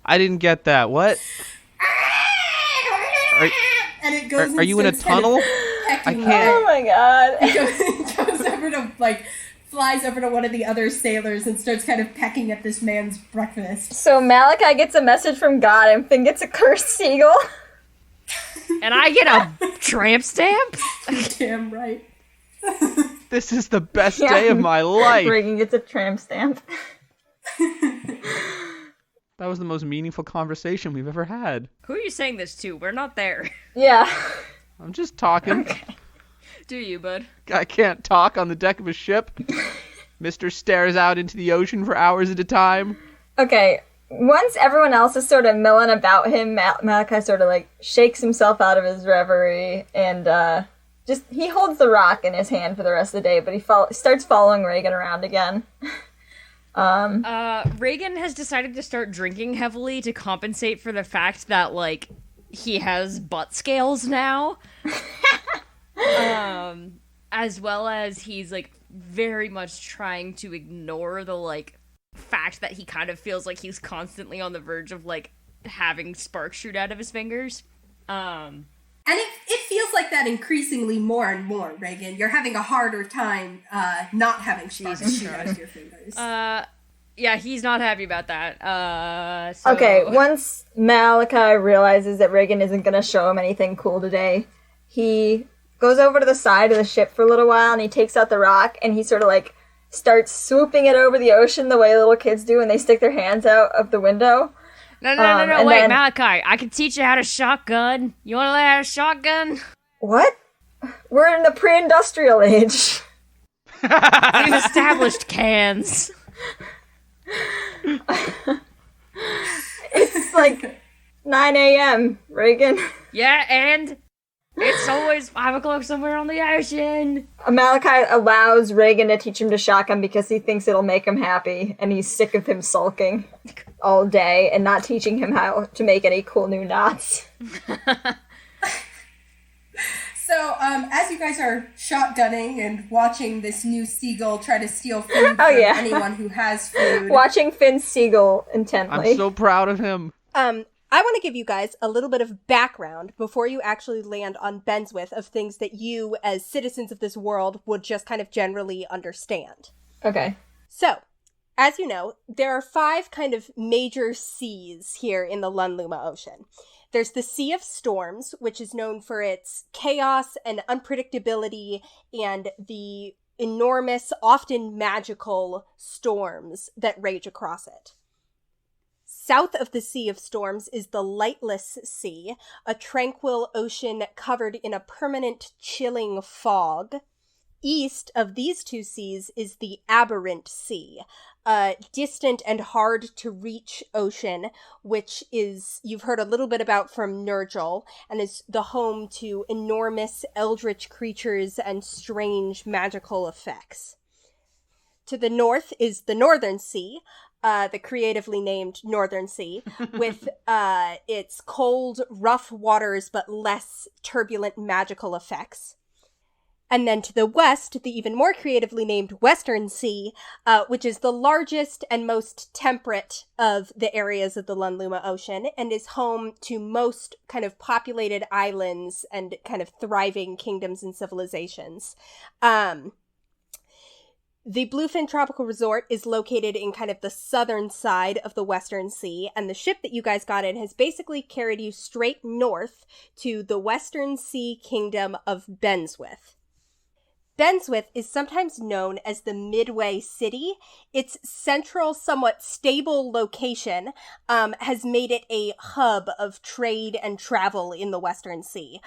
I didn't get that. What? And it goes. Are you in a tunnel? I can't. Oh my god. It goes over to flies over to one of the other sailors and starts kind of pecking at this man's breakfast. So Malachi gets a message from God and Finn gets a cursed seagull. And I get a tramp stamp? Damn right. This is the best day of my life. Regin gets a tramp stamp. That was the most meaningful conversation we've ever had. Who are you saying this to? We're not there. Yeah. I'm just talking. Okay. Do you, bud? I can't talk on the deck of a ship. Mister stares out into the ocean for hours at a time. Okay, once everyone else is sort of milling about him, Malachi sort of like shakes himself out of his reverie and he holds the rock in his hand for the rest of the day, but he starts following Regin around again. Regin has decided to start drinking heavily to compensate for the fact that, like, he has butt scales now. As well as he's, like, very much trying to ignore the, like, fact that he kind of feels like he's constantly on the verge of, like, having sparks shoot out of his fingers. And it feels like that increasingly more and more, Regin. You're having a harder time not having sparks shoot out of your fingers. Yeah, he's not happy about that. Okay, once Malachi realizes that Regin isn't going to show him anything cool today, he goes over to the side of the ship for a little while and he takes out the rock and he sort of like starts swooping it over the ocean the way little kids do when they stick their hands out of the window. No, wait, Malachi, I can teach you how to shotgun. You want to learn how to shotgun? What? We're in the pre-industrial age. We've established cans. It's like 9 a.m., Regin. Yeah, and it's always 5 o'clock somewhere on the ocean. Malachi allows Regin to teach him to shotgun because he thinks it'll make him happy, and he's sick of him sulking all day and not teaching him how to make any cool new knots. So, as you guys are shotgunning and watching this new seagull try to steal food from anyone who has food. Watching Finn's seagull intently. I'm so proud of him. I want to give you guys a little bit of background before you actually land on Benswith of things that you, as citizens of this world, would just kind of generally understand. Okay. So, as you know, there are 5 kind of major seas here in the Lunluma Ocean. There's the Sea of Storms, which is known for its chaos and unpredictability and the enormous, often magical storms that rage across it. South of the Sea of Storms is the Lightless Sea, a tranquil ocean covered in a permanent chilling fog. East of these 2 seas is the Aberrant Sea, a distant and hard-to-reach ocean, which you've heard a little bit about from Nergal, and is the home to enormous eldritch creatures and strange magical effects. To the north is the Northern Sea, the creatively named Northern Sea, with its cold, rough waters but less turbulent magical effects. And then to the west, the even more creatively named Western Sea, which is the largest and most temperate of the areas of the Lunluma Ocean, and is home to most kind of populated islands and kind of thriving kingdoms and civilizations. The Bluefin Tropical Resort is located in kind of the southern side of the Western Sea, and the ship that you guys got in has basically carried you straight north to the Western Sea Kingdom of Benswith. Benswith is sometimes known as the Midway City. Its central, somewhat stable location has made it a hub of trade and travel in the Western Sea.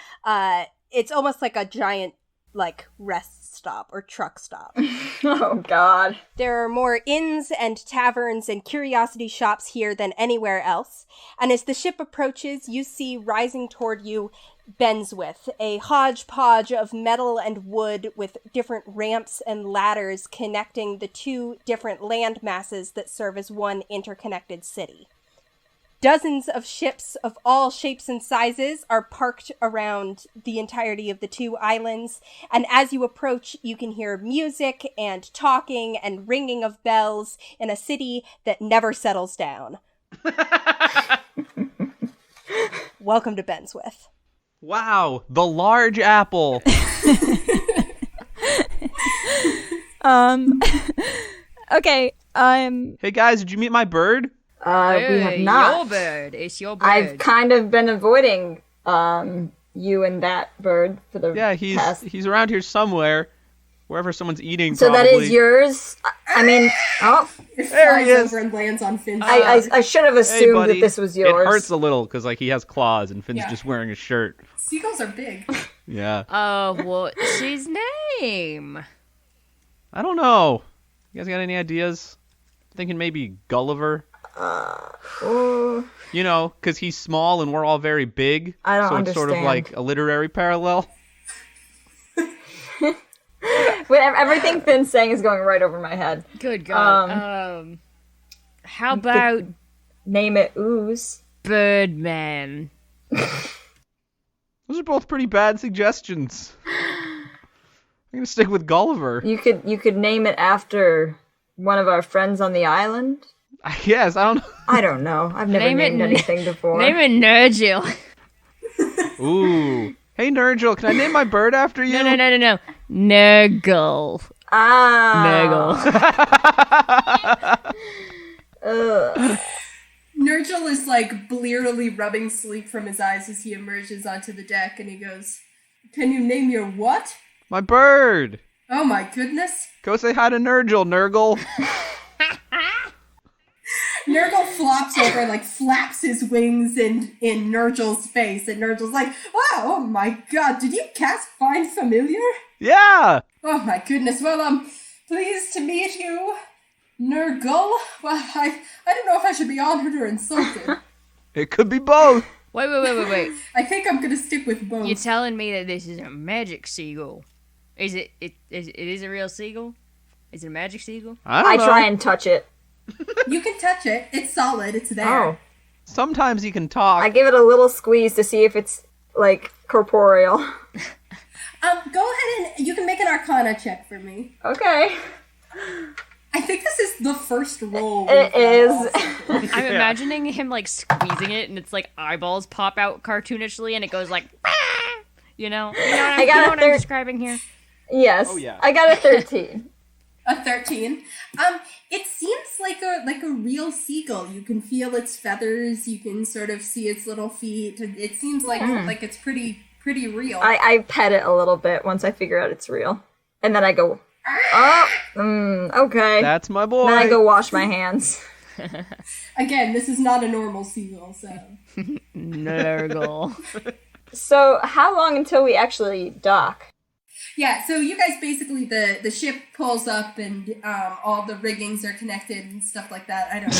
it's almost like a giant, like, rest stop or truck stop. Oh, God. There are more inns and taverns and curiosity shops here than anywhere else. And as the ship approaches, you see rising toward you Benswith, a hodgepodge of metal and wood with different ramps and ladders connecting the two different land masses that serve as one interconnected city. Dozens of ships of all shapes and sizes are parked around the entirety of the two islands, and as you approach, you can hear music and talking and ringing of bells in a city that never settles down. Welcome to Benswith. Wow, the large apple. Okay, Hey guys, did you meet my bird? We have not. Your bird. It's your bird. I've kind of been avoiding you and that bird for the past. He's around here somewhere, wherever someone's eating. So probably. that is yours. I mean, oh, It There he flies is. over and lands on Finn's I should have Hey, assumed buddy. that this was yours. It hurts a little because like he has claws and Finn's Yeah. just wearing a shirt. Seagulls are big. Yeah. What's his name? I don't know. You guys got any ideas? Thinking maybe Gulliver. Oh, You know, because he's small and we're all very big. I don't so it's sort of understand. like a literary parallel. everything Finn's saying is going right over my head. Good God. How about Name it Ooze. Birdman? Those are both pretty bad suggestions. I'm gonna stick with Gulliver. You could name it after one of our friends on the island. Yes, I don't know. I don't know. I've never Name it named anything before. Name it Nurgil. Ooh. Hey, Nurgil, can I name my bird after you? No. Nurgle. Ah. Ugh. Nurgil is like blearily rubbing sleep from his eyes as he emerges onto the deck, and he goes, "Can you name your what?" My bird. Oh my goodness. Go say hi to Nurgil, Nurgle. Nurgle flops over and like flaps his wings in Nurgil's face, and Nurgil's like, "Wow, oh my god, did you cast Find Familiar?" Yeah. Oh my goodness, well, pleased to meet you, Nurgle. Well, I don't know if I should be honored or insulted. It could be both. Wait. I think I'm gonna stick with both. You're telling me that this is a magic seagull? Is it a real seagull? Is it a magic seagull? I don't I know. try and touch it. You can touch it. It's solid. It's there. Oh. Sometimes he can talk. I give it a little squeeze to see if it's, like, corporeal. Go ahead and you can make an Arcana check for me. Okay. I think this is the first roll. It is. I'm imagining him like squeezing it, and it's like eyeballs pop out cartoonishly, and it goes like, "Ah!" you know what I'm describing here. Yes. Oh, yeah. I got a 13. A 13. It seems like a real seagull. You can feel its feathers. You can sort of see its little feet. It seems like it's pretty real. I pet it a little bit once I figure out it's real. And then I go, okay. That's my boy. Then I go wash my hands. Again, this is not a normal seagull, so. Nurgle. So, how long until we actually dock? Yeah, so you guys basically, the ship pulls up and all the riggings are connected and stuff like that. I don't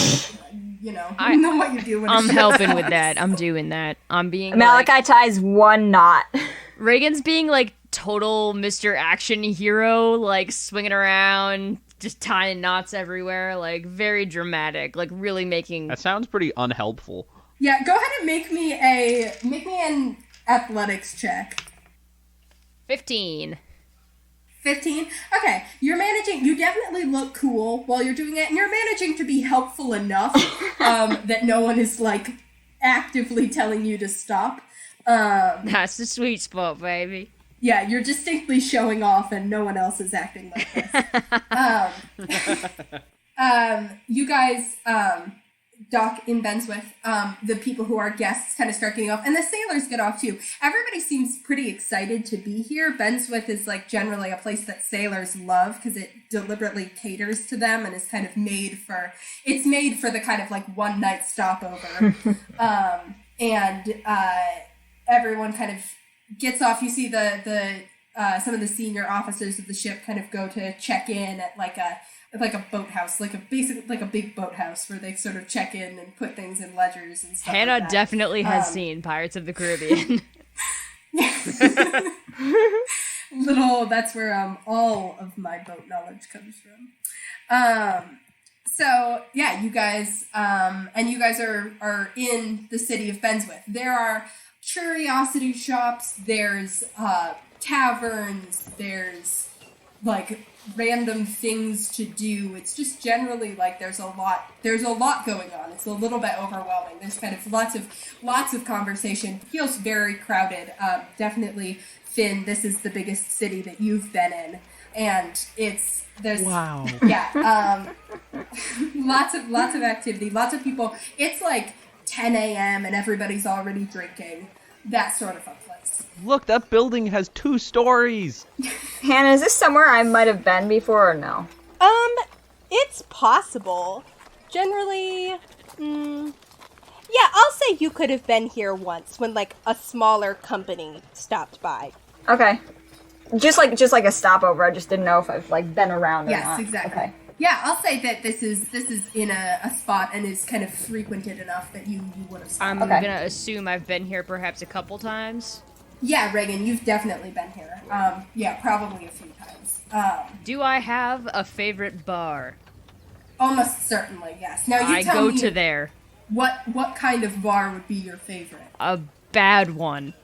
know what you do when a I'm ship helping with stops. that. I'm doing that. I'm being Malachi ties one knot. Reagan's being like total Mr. Action Hero, like swinging around, just tying knots everywhere, like very dramatic, like really making. That sounds pretty unhelpful. Yeah, go ahead and make me an athletics check. 15. 15? Okay, you definitely look cool while you're doing it, and you're managing to be helpful enough that no one is, like, actively telling you to stop. That's the sweet spot, baby. Yeah, you're distinctly showing off, and no one else is acting like this. You guys dock in Benswith. The people who are guests kind of start getting off, and the sailors get off too. Everybody seems pretty excited to be here. Benswith is like generally a place that sailors love because it deliberately caters to them and is kind of made for the kind of like one night stopover. And everyone kind of gets off. You see the some of the senior officers of the ship kind of go to check in at like a boathouse, like a big boathouse where they sort of check in and put things in ledgers and stuff. Hannah like that. definitely has seen Pirates of the Caribbean. That's where all of my boat knowledge comes from. So yeah, you guys are in the city of Benswith. There are curiosity shops, there's taverns, there's like random things to do. It's just generally like there's a lot going on. It's a little bit overwhelming. There's kind of lots of conversation. It feels very crowded. Definitely, Finn, this is the biggest city that you've been in, and there's Wow. Yeah, lots of activity, lots of people. It's like 10 a.m. and everybody's already drinking. That sort of a place. Look, that building has 2 stories. Hannah, is this somewhere I might have been before or no? It's possible. Generally, yeah, I'll say you could have been here once when like a smaller company stopped by. Okay. Just like a stopover. I just didn't know if I've like been around or Yes, not. exactly. Okay. Yeah, I'll say that this is in a spot and is kind of frequented enough that you would have stopped. I'm Okay. gonna assume I've been here perhaps a couple times. Yeah, Regin, you've definitely been here. Yeah, probably a few times. Do I have a favorite bar? Almost certainly, yes. Now you I tell go me to there. what kind of bar would be your favorite? A bad one.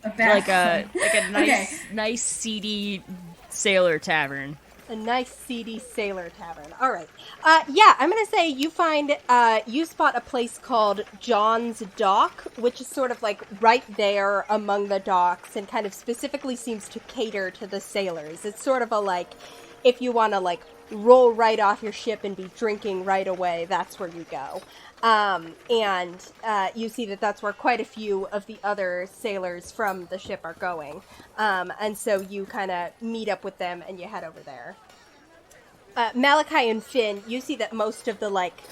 A bad Like a Okay. nice seedy sailor tavern. A nice seedy sailor tavern. All right. Yeah, I'm gonna say you spot a place called John's Dock, which is sort of like right there among the docks, and kind of specifically seems to cater to the sailors. It's sort of a like, if you want to like roll right off your ship and be drinking right away, that's where you go. And you see that that's where quite a few of the other sailors from the ship are going. And so you kind of meet up with them and you head over there. Malachi and Finn, you see that most of the like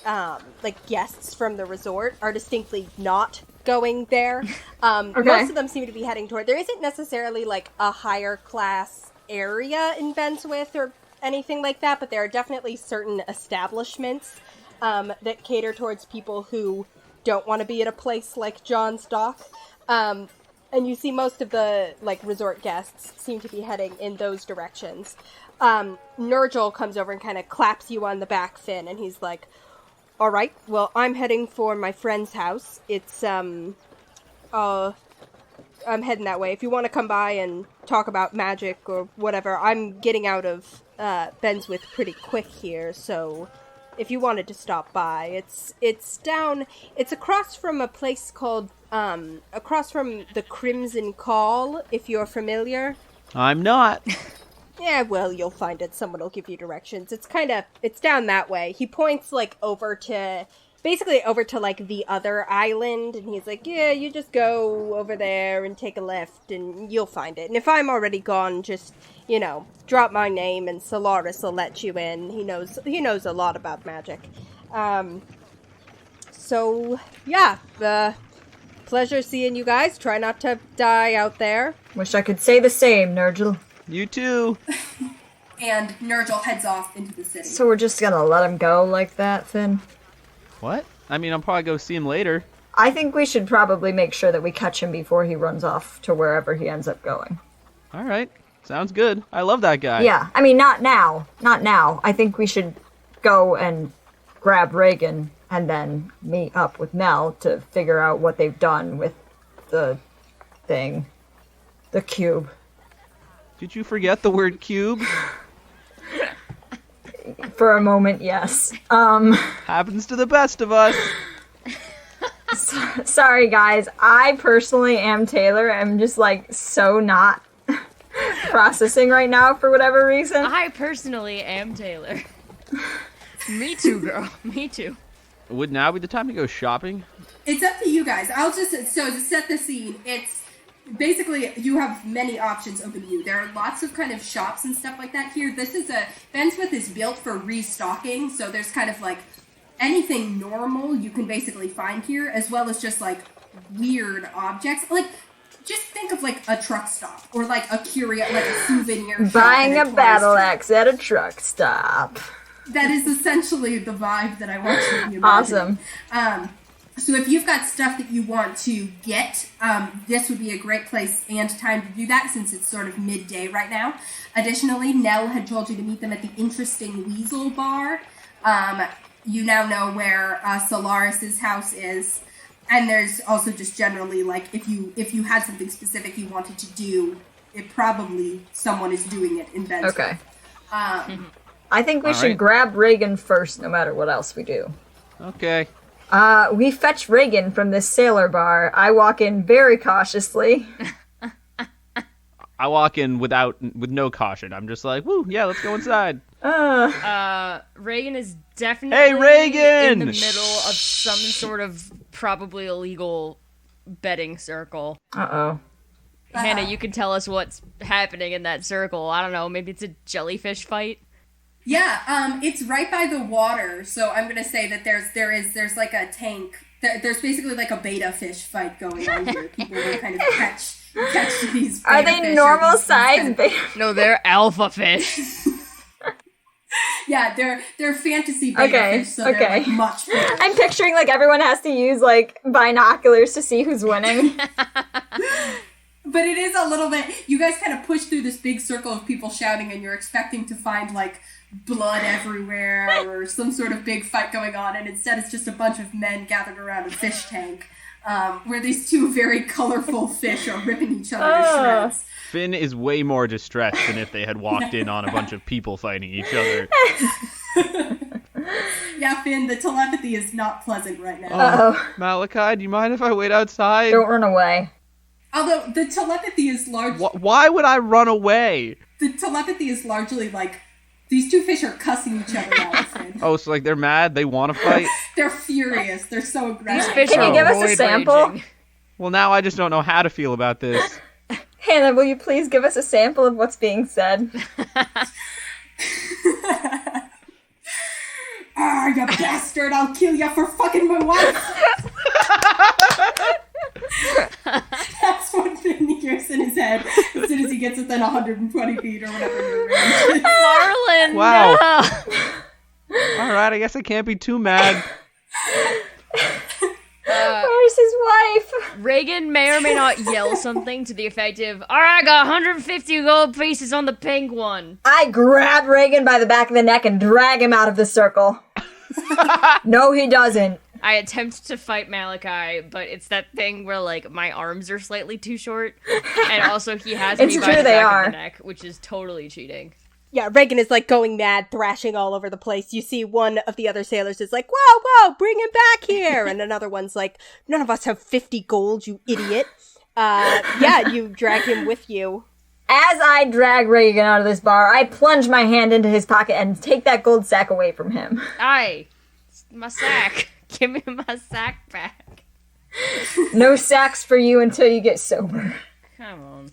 guests from the resort are distinctly not going there. Okay. Most of them seem to be heading toward. There isn't necessarily like a higher class area in Benswith or anything like that, but there are definitely certain establishments that cater towards people who don't want to be at a place like John's Dock. And you see most of the like resort guests seem to be heading in those directions. Nurgle comes over and kind of claps you on the back, Finn, and he's like, all right, well, I'm heading for my friend's house. It's, I'm heading that way. If you want to come by and talk about magic or whatever, I'm getting out of Benswith pretty quick here, so if you wanted to stop by, it's across from a place called, across from the Crimson Call, if you're familiar. I'm not. Yeah, well, you'll find it. Someone will give you directions. It's down that way. He points, like, over to like, the other island, and he's like, yeah, you just go over there and take a left, and you'll find it. And if I'm already gone, just, drop my name, and Solaris will let you in. He knows a lot about magic. So, yeah, pleasure seeing you guys. Try not to die out there. Wish I could say the same, Nurgle. You too. And Nurgle heads off into the city. So we're just gonna let him go like that, Finn? What? I mean, I'll probably go see him later. I think we should probably make sure that we catch him before he runs off to wherever he ends up going. All right. Sounds good. I love that guy. Yeah, I mean, not now. Not now. I think we should go and grab Regin and then meet up with Mel to figure out what they've done with the thing. The cube. Did you forget the word cube? For a moment, yes. Happens to the best of us. Sorry, guys. I personally am Taylor. I'm just, like, so not processing right now for whatever reason. I personally am Taylor. Me too, girl. Me too. Would now be the time to go shopping? It's up to you guys. So to set the scene, it's basically you have many options open to you. There are lots of kind of shops and stuff like that here. Benswith is built for restocking, so there's kind of like anything normal you can basically find here, as well as just like weird objects. Like just think of like a truck stop or like a curio, like a souvenir shop Buying in a battle tourist axe at a truck stop. trap. That is essentially the vibe that I want you to be Awesome. imagining. So if you've got stuff that you want to get, this would be a great place and time to do that since it's sort of midday right now. Additionally, Nell had told you to meet them at the Interesting Weasel Bar. You now know where Solaris's house is. And there's also just generally, like, if you had something specific you wanted to do, it probably someone is doing it in Benswith. Okay. I think we All should right. grab Regin first, no matter what else we do. Okay. We fetch Regin from this sailor bar. I walk in very cautiously. I walk in with no caution. I'm just like, woo, yeah, let's go inside. Regin is definitely Hey, Regin! in the middle of some sort of probably illegal betting circle. Uh-oh. Hannah, you can tell us what's happening in that circle. I don't know, maybe it's a jellyfish fight? Yeah, it's right by the water, so I'm gonna say that there's like a tank. There's basically like a beta fish fight going on here. People will kind of catch these. Are beta they fish normal or these size kind of- beta? No, they're alpha fish. Yeah, they're fantasy beta Okay, fish, so they're okay. like much bigger. I'm picturing like everyone has to use like binoculars to see who's winning. But it is a little bit. You guys kind of push through this big circle of people shouting, and you're expecting to find like blood everywhere or some sort of big fight going on, and instead it's just a bunch of men gathered around a fish tank, where these two very colorful fish are ripping each other to shreds. Finn is way more distressed than if they had walked in on a bunch of people fighting each other. Yeah, Finn, the telepathy is not pleasant right now. Uh-oh. Malachi, do you mind if I wait outside? Don't run away. Although the telepathy is Why would I run away? the telepathy is largely like these two fish are cussing each other out, Finn. Oh, so like they're mad? They want to fight? They're furious. They're so aggressive. Fish Can you are give us a roid sample? raging. Well, now I just don't know how to feel about this. Hannah, will you please give us a sample of what's being said? Ah, you bastard! I'll kill you for fucking my wife! That's what Finn hears in his head as soon as he gets within 120 feet or whatever your range is. Marlon, Wow. no! All right, I guess I can't be too mad. Where's his wife? Regin may or may not yell something to the effect of, alright, I got 150 gold pieces on the pink one. I grab Regin by the back of the neck and drag him out of the circle. No, he doesn't. I attempt to fight Malachi, but it's that thing where, like, my arms are slightly too short, and also he has It's me by true, the they back are. of the neck, which is totally cheating. Yeah, Regin is like going mad, thrashing all over the place. You see one of the other sailors is like, whoa, bring him back here. And another one's like, none of us have 50 gold, you idiot. Yeah, you drag him with you. As I drag Regin out of this bar, I plunge my hand into his pocket and take that gold sack away from him. Aye, my sack. Give me my sack back. No sacks for you until you get sober. Come on.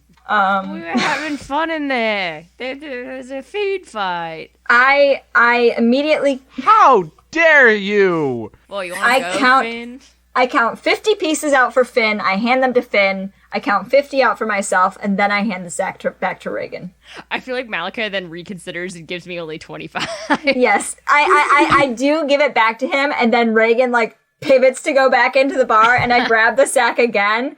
We were having fun in there. There's a feed fight. I immediately How dare you? Well, you want to go, Finn? I count 50 pieces out for Finn, I hand them to Finn, I count 50 out for myself, and then I hand the sack back to Regin. I feel like Malachi then reconsiders and gives me only 25. Yes, I do give it back to him, and then Regin, like, pivots to go back into the bar, and I grab the sack again,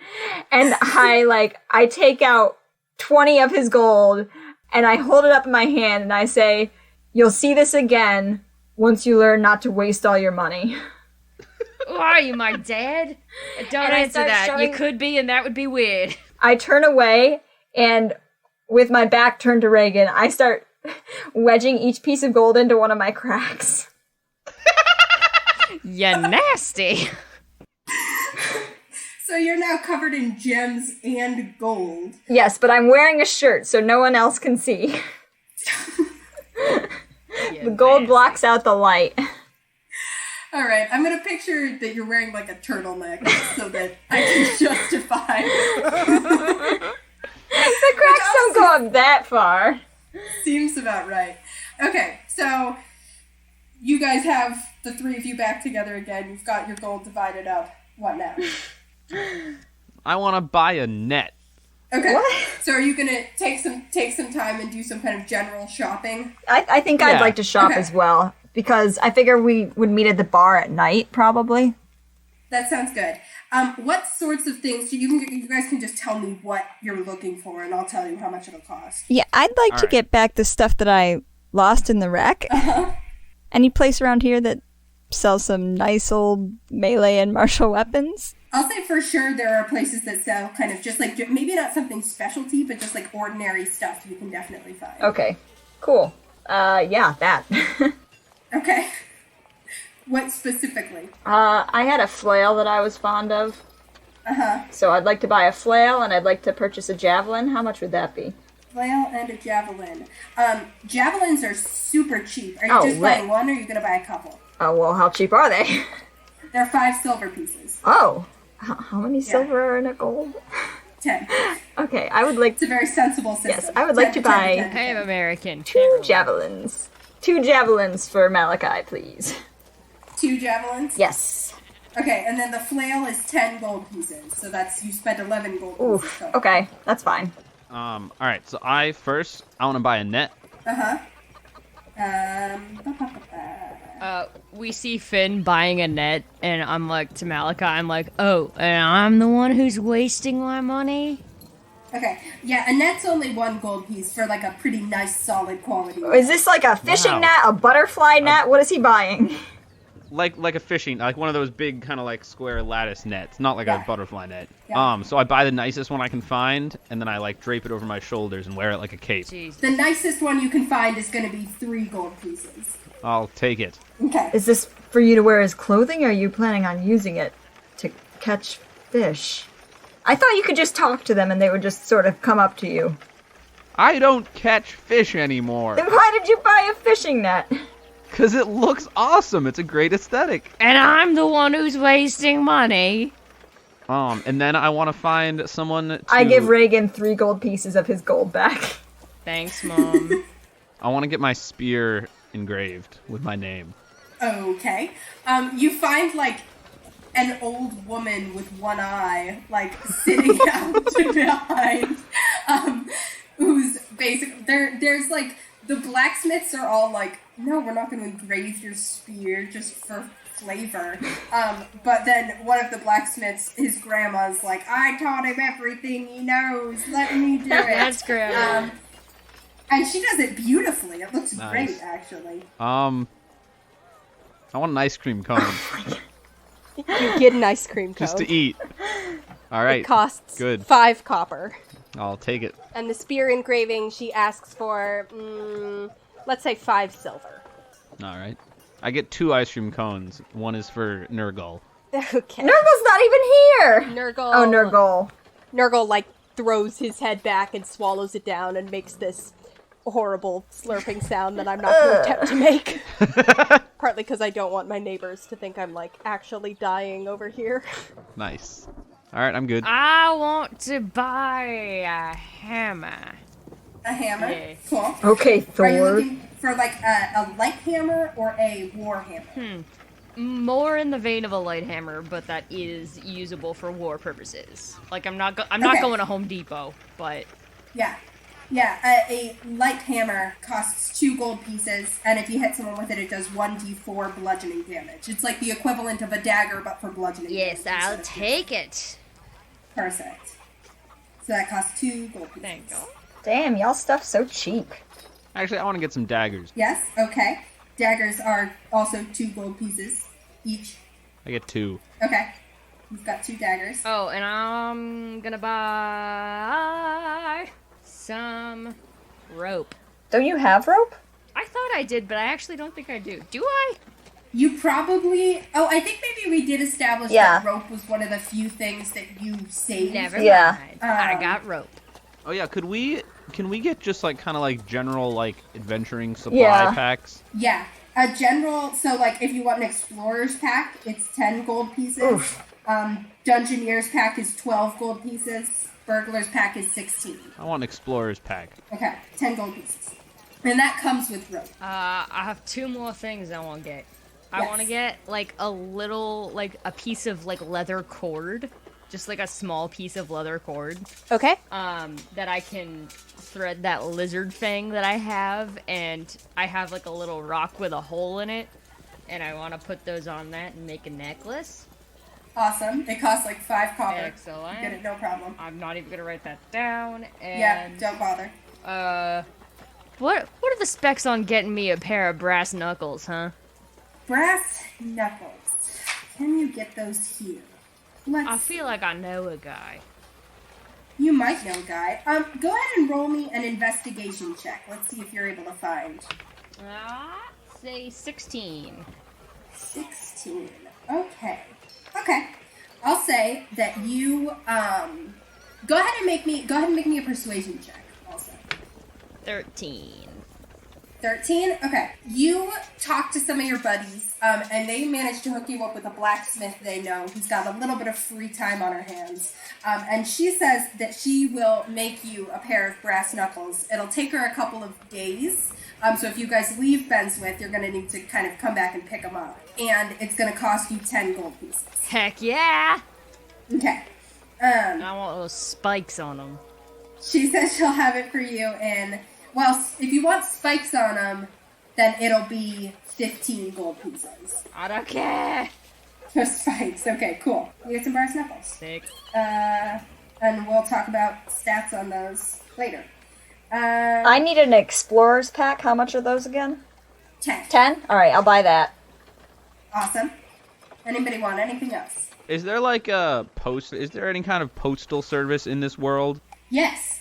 and I take out 20 of his gold, and I hold it up in my hand, and I say, "You'll see this again once you learn not to waste all your money." Why are you my dad? Don't And I answer start that. showing- You could be, and that would be weird. I turn away, and with my back turned to Regin, I start wedging each piece of gold into one of my cracks. You nasty. So you're now covered in gems and gold. Yes, but I'm wearing a shirt, so no one else can see. The gold blocks out the light. All right, I'm gonna picture that you're wearing like a turtleneck so that I can justify. The cracks don't go up that far. Seems about right. Okay, so you guys have the three of you back together again. You've got your gold divided up. What now? I want to buy a net. Okay. What? So are you gonna take some time and do some kind of general shopping? I think I'd Yeah. like to shop Okay. as well, because I figure we would meet at the bar at night, probably. That sounds good. What sorts of things? You guys can just tell me what you're looking for, and I'll tell you how much it'll cost. Yeah, I'd like to Alright. get back the stuff that I lost in the wreck. Any place around here that sells some nice old melee and martial weapons? I'll say for sure there are places that sell kind of just like, maybe not something specialty, but just like ordinary stuff you can definitely find. Okay, cool. Yeah, that. Okay. What specifically? I had a flail that I was fond of. So I'd like to buy a flail, and I'd like to purchase a javelin. How much would that be? Flail and a javelin. Javelins are super cheap. Are you Oh, just lit. buying one, or are you gonna buy a couple? Oh, well, how cheap are they? They're 5 silver pieces. Oh, how many silver are in a gold? 10. Okay, I would like It's a very sensible system. Yes, I would like 10 to 10 buy 10 I am 10. American. 2 javelins. 2 javelins for Malachi, please. 2 javelins? Yes. Okay, and then the flail is 10 gold pieces. So that's, you spent 11 gold pieces. Oof. total. Okay, that's fine. All right. So I want to buy a net. We see Finn buying a net, and I'm like, to Malachi, I'm like, oh, and I'm the one who's wasting my money? Okay, yeah, a net's only 1 gold piece for like a pretty nice, solid quality. Is this like a fishing Wow. net, a butterfly net? What is he buying? Like a fishing, like one of those big kind of like square lattice nets, not like Yeah. a butterfly net. Yeah. So I buy the nicest one I can find, and then I like drape it over my shoulders and wear it like a cape. Jeez. The nicest one you can find is going to be 3 gold pieces. I'll take it. Okay. Is this for you to wear as clothing, or are you planning on using it to catch fish? I thought you could just talk to them and they would just sort of come up to you. I don't catch fish anymore Then why did you buy a fishing net? because it looks awesome. It's a great aesthetic. And I'm the one who's wasting money. And then I want to find someone to... I give Regin 3 gold pieces of his gold back. Thanks, Mom. I want to get my spear engraved with my name. Okay. You find like an old woman with one eye, like sitting out behind, who's basically there's like the blacksmiths are all like, no, we're not going to engrave your spear just for flavor. But then one of the blacksmiths, his grandma's like, I taught him everything he knows. Let me do it. That's Grandma. And she does it beautifully. It looks Nice. great, actually. I want an ice cream cone You get an ice cream cone. just to eat. All right. It costs Good. 5 copper. I'll take it. And the spear engraving she asks for, let's say 5 silver. All right. I get 2 ice cream cones. One is for Nurgle. Okay. Nurgle's not even here! Nurgle. Oh, Nurgle. Nurgle, like, throws his head back and swallows it down and makes this horrible slurping sound that I'm not going to attempt to make. Partly because I don't want my neighbors to think I'm, like, actually dying over here. Nice. All right, I'm good. I want to buy a hammer. A hammer. Yeah. Cool. Okay, Are you Thor. looking for like a light hammer or a war hammer? More in the vein of a light hammer, but that is usable for war purposes. Like, I'm not going to Home Depot, but Yeah. Yeah, a light hammer costs 2 gold pieces, and if you hit someone with it, it does 1d4 bludgeoning damage. It's like the equivalent of a dagger, but for bludgeoning yes, damage. I'll instead of take it. Perfect. So that costs 2 gold pieces. Thank you. Damn, y'all stuff's so cheap. Actually, I want to get some daggers. Yes, okay. Daggers are also 2 gold pieces each. I get 2. Okay. You've got 2 daggers. Oh, and I'm gonna buy some rope. Don't you have rope? I thought I did, but I actually don't think I do. Do I? You probably... Oh, I think maybe we did establish Yeah. that rope was one of the few things that you saved. Never Yeah. mind. I got rope. Oh yeah, can we get just like kind of like general like adventuring supply Yeah. packs? Yeah. A general... So, like, if you want an explorer's pack, it's 10 gold pieces. Oof. Dungeoneer's pack is 12 gold pieces. Burglar's pack is 16. I want an explorer's pack. Okay, 10 gold pieces. And that comes with rope. I have 2 more things I want to get. I Yes. want to get like a little, like a piece of like leather cord just like a small piece of leather cord. Okay. That I can thread that lizard fang that I have, and I have like a little rock with a hole in it, and I want to put those on that and make a necklace. Awesome. It costs like 5 copper. Excellent. Get it, no problem. I'm not even gonna write that down. And Yeah, don't bother. what are the specs on getting me a pair of brass knuckles, huh? Brass knuckles. Can you get those here? I feel like I know a guy. You might know a guy. Go ahead and roll me an investigation check. Let's see if you're able to find. Say 16. 16. Okay. I'll say that you go ahead and make me a persuasion check also. 13. 13? Okay. You talk to some of your buddies, and they manage to hook you up with a blacksmith they know who's got a little bit of free time on her hands. And she says that she will make you a pair of brass knuckles. It'll take her a couple of days. So if you guys leave Benswith, you're going to need to kind of come back and pick them up. And it's going to cost you 10 gold pieces. Heck yeah! Okay. I want those spikes on them. She says she'll have it for you in... Well, if you want spikes on them, then it'll be 15 gold pieces. I don't care. For spikes. Okay, cool. You get some brass knuckles. Sick. And we'll talk about stats on those later. I need an explorer's pack. How much are those again? 10. 10? Alright, I'll buy that. Awesome. Anybody want anything else? Is there like is there any kind of postal service in this world? Yes.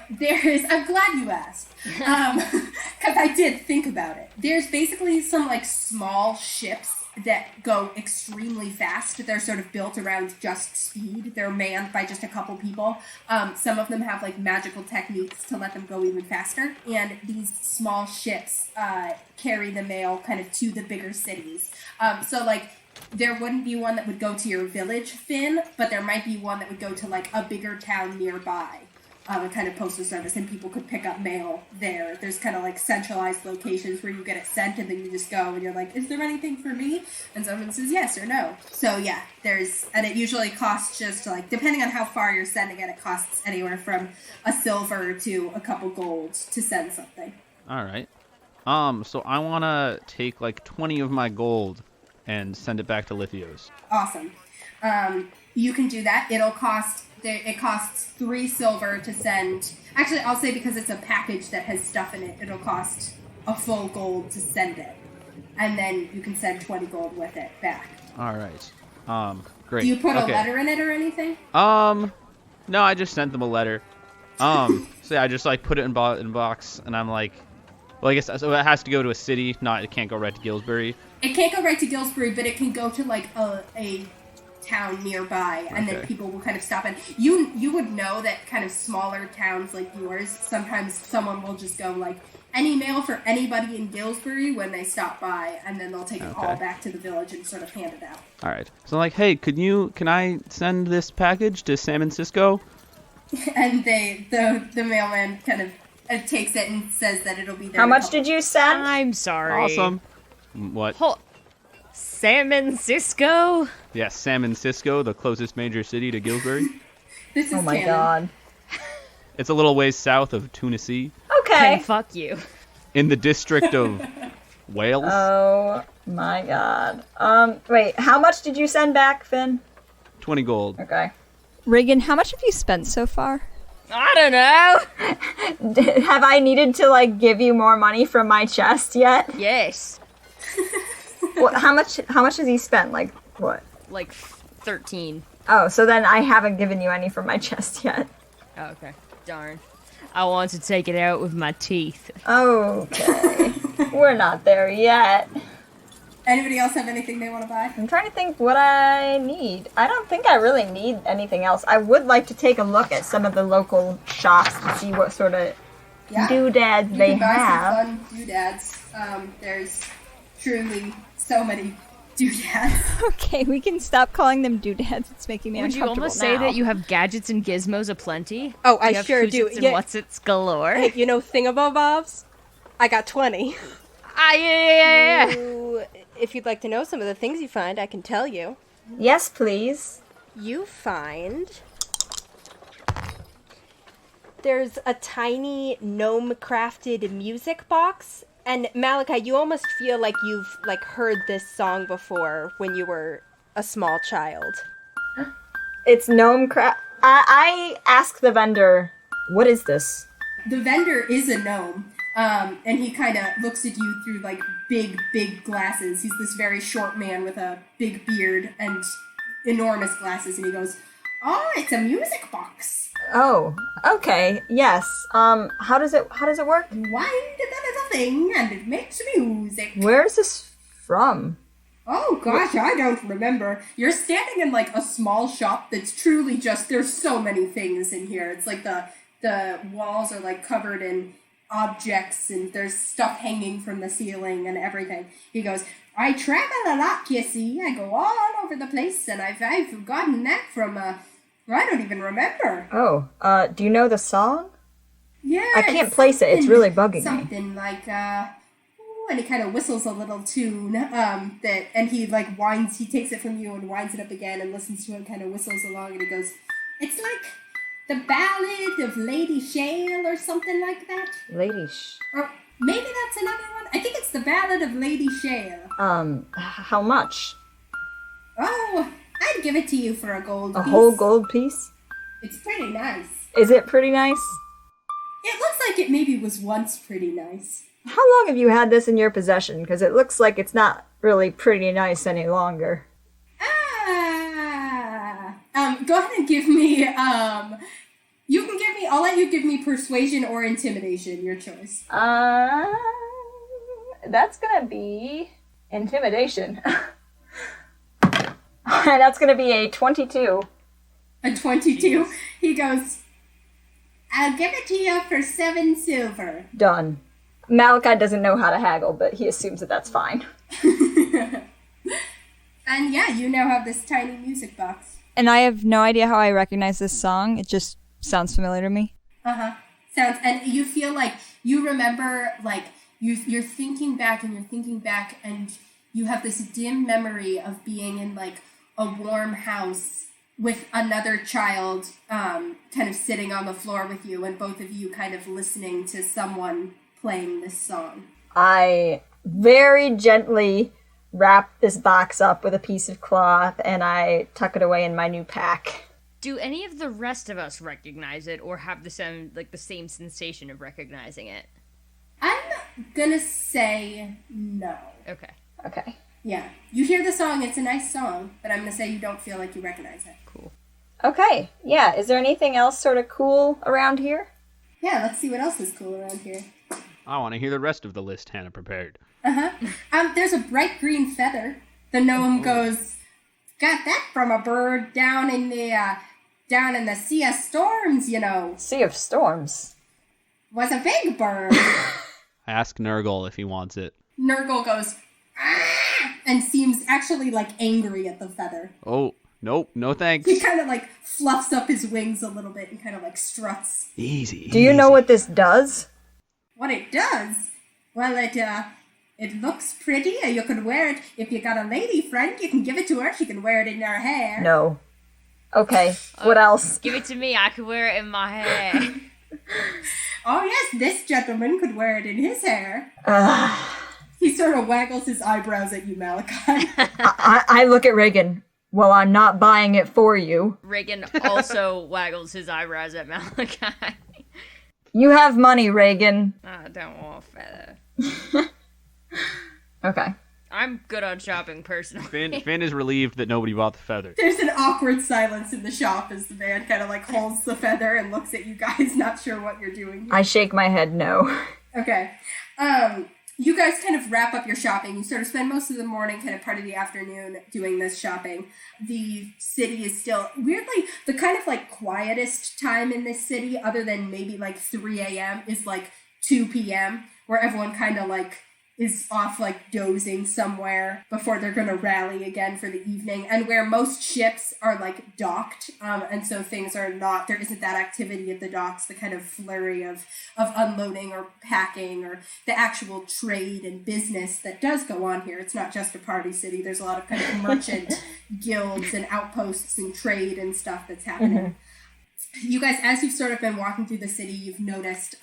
There's, I'm glad you asked, because I did think about it. There's basically some, like, small ships that go extremely fast. They're sort of built around just speed. They're manned by just a couple people. Some of them have, like, magical techniques to let them go even faster. And these small ships carry the mail kind of to the bigger cities. So, like, there wouldn't be one that would go to your village, Finn, but there might be one that would go to, like, a bigger town nearby. A kind of postal service, and people could pick up mail there. There's kind of like centralized locations where you get it sent, and then you just go and you're like, is there anything for me? And someone says yes or no. So yeah, and it usually costs just like, depending on how far you're sending it, it costs anywhere from a silver to a couple golds to send something. All right. So I want to take like 20 of my gold and send it back to Lithios. Awesome. You can do that. It costs 3 silver to send. Actually, I'll say because it's a package that has stuff in it, it'll cost a full gold to send it. And then you can send 20 gold with it back. All right. Great. Do you put a letter in it or anything? No, I just sent them a letter. So yeah, I just like put it in a box, and I'm like, well, I guess so it has to go to a city. It can't go right to Gillsbury. It can't go right to Gillsbury, but it can go to like a town nearby, and then people will kind of stop in. You would know that kind of smaller towns like yours, sometimes someone will just go like, any mail for anybody in Gillsbury when they stop by, and then they'll take it all back to the village and sort of hand it out. All right. So I'm like, hey, can I send this package to Sam and Cisco? And the mailman kind of takes it and says that it'll be there. How much did you send? I'm sorry. Awesome. What? Salmon Cisco? Yes, San Francisco, the closest major city to Gillsbury. This is oh my canon. god. It's a little ways south of Tennessee. Okay. And fuck you. In the district of Wales. Oh my god. Wait, how much did you send back, Finn? 20 gold. Okay. Regan, how much have you spent so far? I don't know. Have I needed to, like, give you more money from my chest yet? Yes. How much has he spent? Like, what? Like 13. Oh, so then I haven't given you any from my chest yet. Oh, okay. Darn. I want to take it out with my teeth. Okay. We're not there yet. Anybody else have anything they want to buy? I'm trying to think what I need. I don't think I really need anything else. I would like to take a look at some of the local shops to see what sort of doodads they You can buy have. some fun doodads. There's truly so many doodads. Okay, we can stop calling them doodads. It's making me Would you uncomfortable almost now. say that you have gadgets and gizmos aplenty? Oh, I You have sure do. Who's-its and what's-its galore. Hey, you know thingamabobs? I got 20. Yeah. If you'd like to know some of the things you find, I can tell you. Yes, please. You find there's a tiny gnome-crafted music box, and Malachi, you almost feel like you've heard this song before when you were a small child. It's gnome crap. I ask the vendor, what is this? The vendor is a gnome, and he kind of looks at you through big glasses. He's this very short man with a big beard and enormous glasses, and he goes, "Oh, it's a music box. Oh, okay, yes. How does it work? Wind the little thing, and it makes music." Where is this from? Oh gosh, I don't remember. You're standing in a small shop that's truly just, there's so many things in here. It's like the walls are covered in objects, and there's stuff hanging from the ceiling and everything. He goes, "I travel a lot, you see. I go all over the place, and I've gotten that from I don't even remember." Oh, do you know the song? Yeah, I can't place it. It's really bugging me. Something and he kind of whistles a little tune, and he winds, he takes it from you and winds it up again and listens to it and kind of whistles along, and he goes, "It's like the Ballad of Lady Shale or something like that." Or maybe that's another one. I think it's the Ballad of Lady Shale. How much? Oh, I'd give it to you for a gold piece. A whole gold piece? It's pretty nice. Is it pretty nice? It looks like it maybe was once pretty nice. How long have you had this in your possession? Because it looks like it's not really pretty nice any longer. Go ahead and give me, you can give me, I'll let you give me persuasion or intimidation, your choice. That's gonna be intimidation. That's gonna be a 22. A 22? He goes, "I'll give it to you for 7 silver. Done. Malachi doesn't know how to haggle, but he assumes that that's fine. And yeah, you now have this tiny music box. And I have no idea how I recognize this song. It just sounds familiar to me. And you feel like you remember, you're thinking back, and you have this dim memory of being in a warm house with another child kind of sitting on the floor with you, and both of you kind of listening to someone playing this song. I very gently wrap this box up with a piece of cloth, and I tuck it away in my new pack. Do any of the rest of us recognize it, or have the same sensation of recognizing it? I'm gonna say no. Okay. Yeah. You hear the song, it's a nice song, but I'm gonna say you don't feel like you recognize it. Cool. Okay, yeah. Is there anything else sort of cool around here? Yeah, let's see what else is cool around here. I want to hear the rest of the list Hannah prepared. There's a bright green feather. The gnome goes, "Got that from a bird down in the Sea of Storms, you know." Sea of Storms? Was a big bird. Ask Nurgle if he wants it. Nurgle goes, "Ah!" and seems actually angry at the feather. Oh, nope, no thanks. He kind of fluffs up his wings a little bit and kind of struts. Easy. Do you know what this does? What it does? Well, it looks pretty. You could wear it. If you got a lady friend, you can give it to her. She can wear it in her hair. No. Okay, what else? Give it to me. I can wear it in my hair. Oh, yes, this gentleman could wear it in his hair. He sort of waggles his eyebrows at you, Malachi. I look at Regin. Well, I'm not buying it for you. Regin also waggles his eyebrows at Malachi. You have money, Regin. I don't want a feather. Okay. I'm good on shopping, personally. Finn is relieved that nobody bought the feather. There's an awkward silence in the shop as the man kind of holds the feather and looks at you guys, not sure what you're doing. I shake my head no. Okay. You guys kind of wrap up your shopping. You sort of spend most of the morning, kind of part of the afternoon doing this shopping. The city is still, weirdly, the kind of quietest time in this city, other than maybe 3 a.m., is 2 p.m., where everyone kind of is off dozing somewhere before they're going to rally again for the evening, and where most ships are docked, and so things are not, there isn't that activity at the docks, the kind of flurry of unloading or packing or the actual trade and business that does go on here. It's not just a party city. There's a lot of kind of merchant guilds and outposts and trade and stuff that's happening. You guys, as you've sort of been walking through the city, you've noticed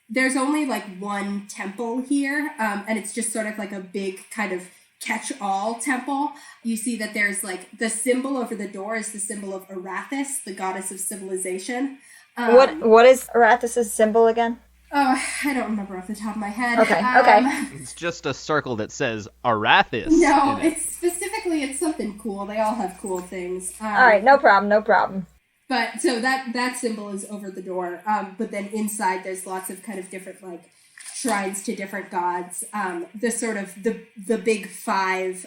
there's only like one temple here, and it's just sort of like a big kind of catch-all temple. You see that there's like the symbol over the door is the symbol of Arathis, the goddess of civilization. What is Arathis' symbol again? Oh, I don't remember off the top of my head. Okay. It's just a circle that says Arathis. No, in it. it's something cool. They all have cool things. All right, no problem. But so that symbol is over the door. But then inside there's lots of kind of different like shrines to different gods. The sort of the big five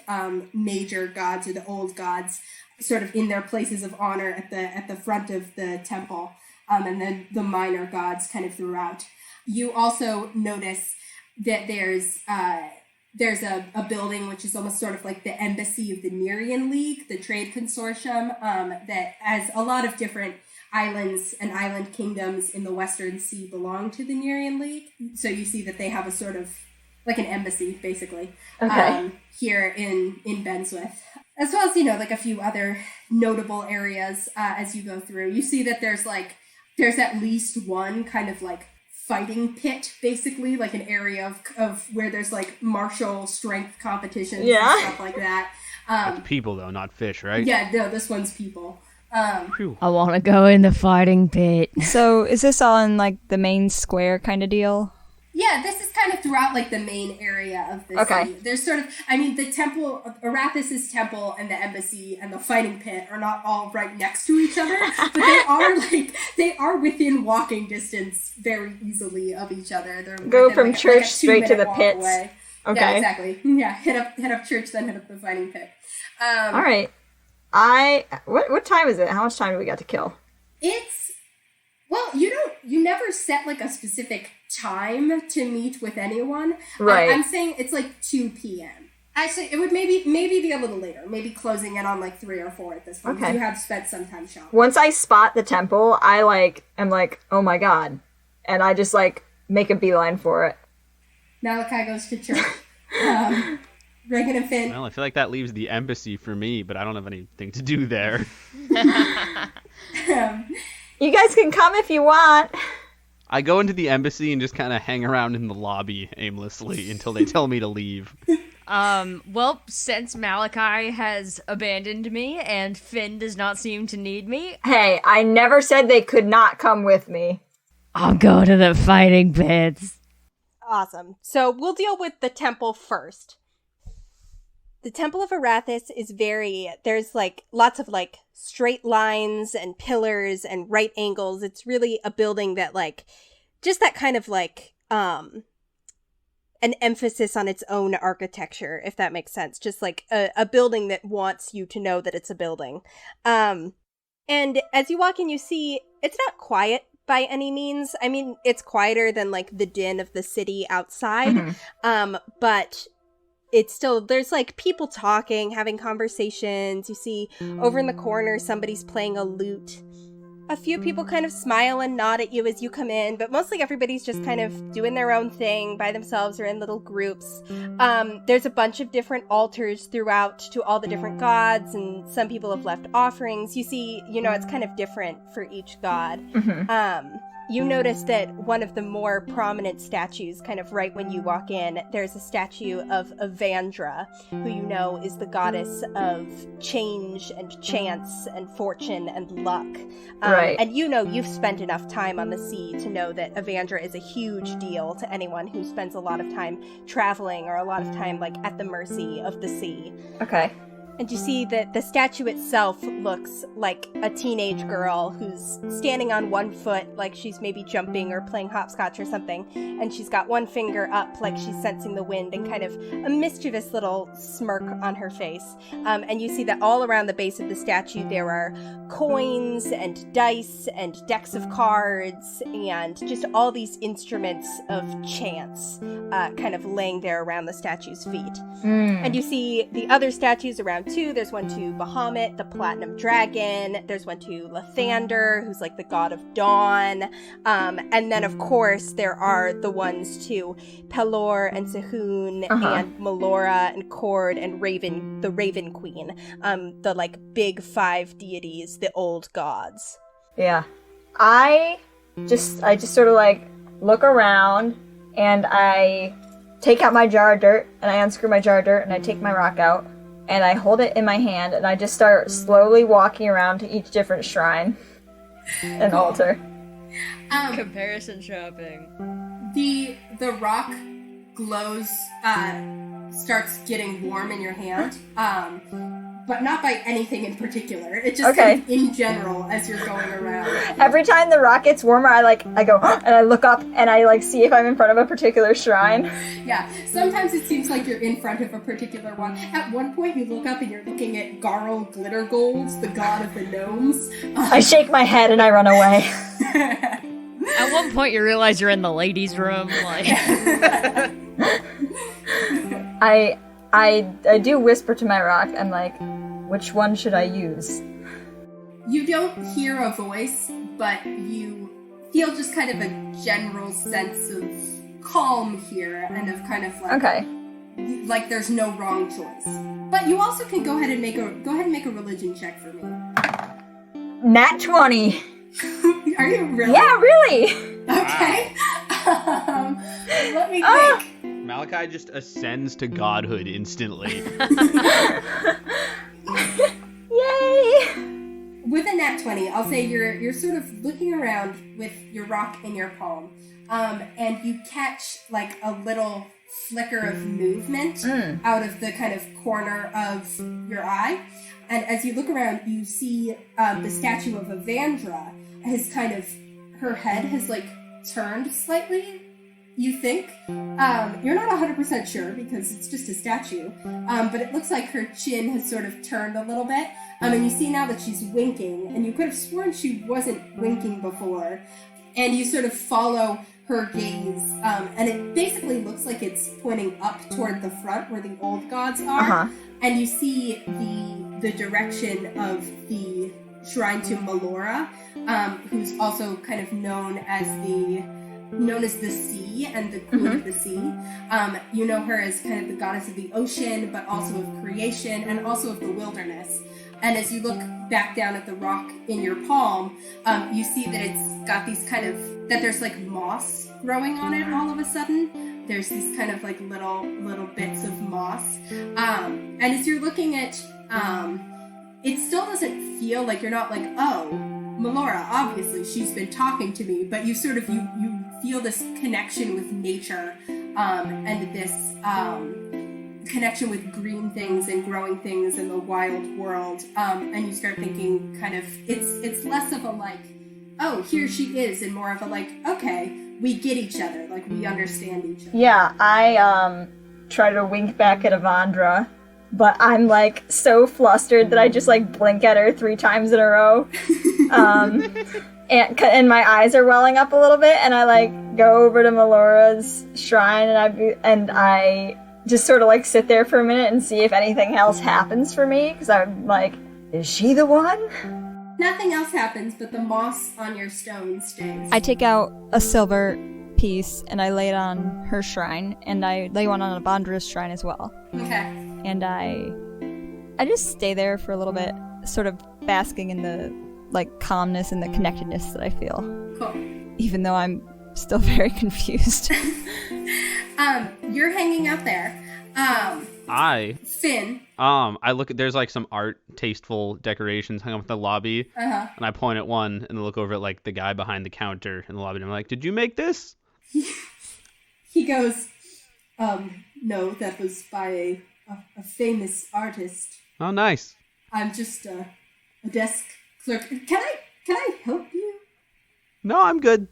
major gods, or the old gods, sort of in their places of honor at the front of the temple. And then the minor gods kind of throughout. You also notice that there's a building which is almost sort of like the embassy of the Nerean League, the trade consortium, that has a lot of different islands and island kingdoms in the Western Sea belong to the Nerean League. So you see that they have a sort of like an embassy, basically, here in Benswith. As well as, like a few other notable areas as you go through. You see that there's at least one kind of like fighting pit, basically, like an area of where there's like martial strength competitions and stuff like that. That's people though, not fish, right? Yeah, no, this one's people. I want to go in the fighting pit. So is this all in like the main square kind of deal? Yeah, this is kind of throughout like the main area of the city. There's sort of, the temple, Arathis' temple and the embassy and the fighting pit are not all right next to each other, but they are within walking distance very easily of each other. They're go from church straight to the pits. Away. Okay. Yeah, exactly. Yeah, hit up church, then hit up the fighting pit. All right. What time is it? How much time do we got to kill? You never set like a specific time to meet with anyone. Right. I'm saying it's like 2 p.m. Actually, it would maybe be a little later, maybe closing in on like 3 or 4 at this point. Okay. You have spent some time shopping. Once I spot the temple, I'm like, oh my god. And I just like make a beeline for it. Malachi goes to church. Regin and Finn. Well, I feel like that leaves the embassy for me, but I don't have anything to do there. You guys can come if you want. I go into the embassy and just kind of hang around in the lobby aimlessly until they tell me to leave. Well, since Malachi has abandoned me and Finn does not seem to need me... Hey, I never said they could not come with me. I'll go to the fighting pits. Awesome. So we'll deal with the temple first. The Temple of Arathis is there's like lots of like straight lines and pillars and right angles. It's really a building that like, just that kind of like, an emphasis on its own architecture, if that makes sense. Just like a building that wants you to know that it's a building. And as you walk in, you see it's not quiet by any means. I mean, it's quieter than like the din of the city outside. But it's still, there's like people talking, having conversations. You see over in the corner, somebody's playing a lute. A few people kind of smile and nod at you as you come in, but mostly everybody's just kind of doing their own thing by themselves or in little groups. There's a bunch of different altars throughout to all the different gods, and some people have left offerings. You see, it's kind of different for each god. You notice that one of the more prominent statues, kind of right when you walk in, there's a statue of Avandra, who you know is the goddess of change and chance and fortune and luck. Right. And you've spent enough time on the sea to know that Avandra is a huge deal to anyone who spends a lot of time traveling or a lot of time like at the mercy of the sea. Okay. And you see that the statue itself looks like a teenage girl who's standing on one foot, like she's maybe jumping or playing hopscotch or something, and she's got one finger up like she's sensing the wind and kind of a mischievous little smirk on her face. And you see that all around the base of the statue there are coins and dice and decks of cards and just all these instruments of chance kind of laying there around the statue's feet. And you see the other statues around around too. There's one to Bahamut, the Platinum Dragon. There's one to Lathander, who's like the god of dawn. And then, of course, there are the ones to Pelor and Sehun and Melora and Cord and Raven, the Raven Queen. The like big 5 deities, the old gods. Yeah. I just sort of like look around and I take out my jar of dirt and I unscrew my jar of dirt and I take my rock out and I hold it in my hand and I just start slowly walking around to each different shrine and altar. Comparison shopping. The rock glows, starts getting warm in your hand, but not by anything in particular. It just kind of in general as you're going around. Every time the rock gets warmer, I go and I look up and I like see if I'm in front of a particular shrine. Yeah, sometimes it seems like you're in front of a particular one. At one point, you look up and you're looking at Garl Glittergolds, the god of the gnomes. I shake my head and I run away. At one point, you realize you're in the ladies' room. Like, I do whisper to my rock. I'm like, which one should I use? You don't hear a voice, but you feel just kind of a general sense of calm here, and of kind of like like there's no wrong choice. But you also can go ahead and make a religion check for me. Nat 20. Are you really? Yeah, really. Okay. Let me think. Malachi just ascends to godhood instantly. Yay! With a nat 20, I'll say you're sort of looking around with your rock in your palm, and you catch like a little flicker of movement out of the kind of corner of your eye, and as you look around, you see the statue of Avandra has kind of, her head has like turned slightly. You think. You're not 100% sure because it's just a statue, but it looks like her chin has sort of turned a little bit, and you see now that she's winking, and you could have sworn she wasn't winking before, and you sort of follow her gaze, and it basically looks like it's pointing up toward the front where the old gods are, and you see the direction of the shrine to Melora, who's also kind of known as the sea and the queen of the sea. You know her as kind of the goddess of the ocean, but also of creation and also of the wilderness. And as you look back down at the rock in your palm, you see that it's got these kind of, that there's like moss growing on it all of a sudden. There's these kind of like little bits of moss. And as you're looking at, it still doesn't feel like, you're not like, oh, Melora, obviously she's been talking to me, but you sort of, you feel this connection with nature, and this connection with green things and growing things in the wild world, and you start thinking kind of, it's less of a like, oh, here she is, and more of a like, okay, we get each other, like we understand each other. Yeah, I try to wink back at Avandra, but I'm like so flustered that I just like blink at her 3 times in a row. And my eyes are welling up a little bit, and I like go over to Melora's shrine, and I just sort of like sit there for a minute and see if anything else happens for me, because I'm like, is she the one? Nothing else happens, but the moss on your stone stays. I take out a silver piece and I lay it on her shrine, and I lay one on Avandra's shrine as well. Okay. And I just stay there for a little bit, sort of basking in the like calmness and the connectedness that I feel. Cool. Even though I'm still very confused. You're hanging out there. Finn. I look at, there's like some tasteful decorations hung up in the lobby, and I point at one and look over at like the guy behind the counter in the lobby, and I'm like, did you make this? He goes, no, that was by a famous artist. Oh, nice. I'm just a desk clerk. Can I help you? No, I'm good.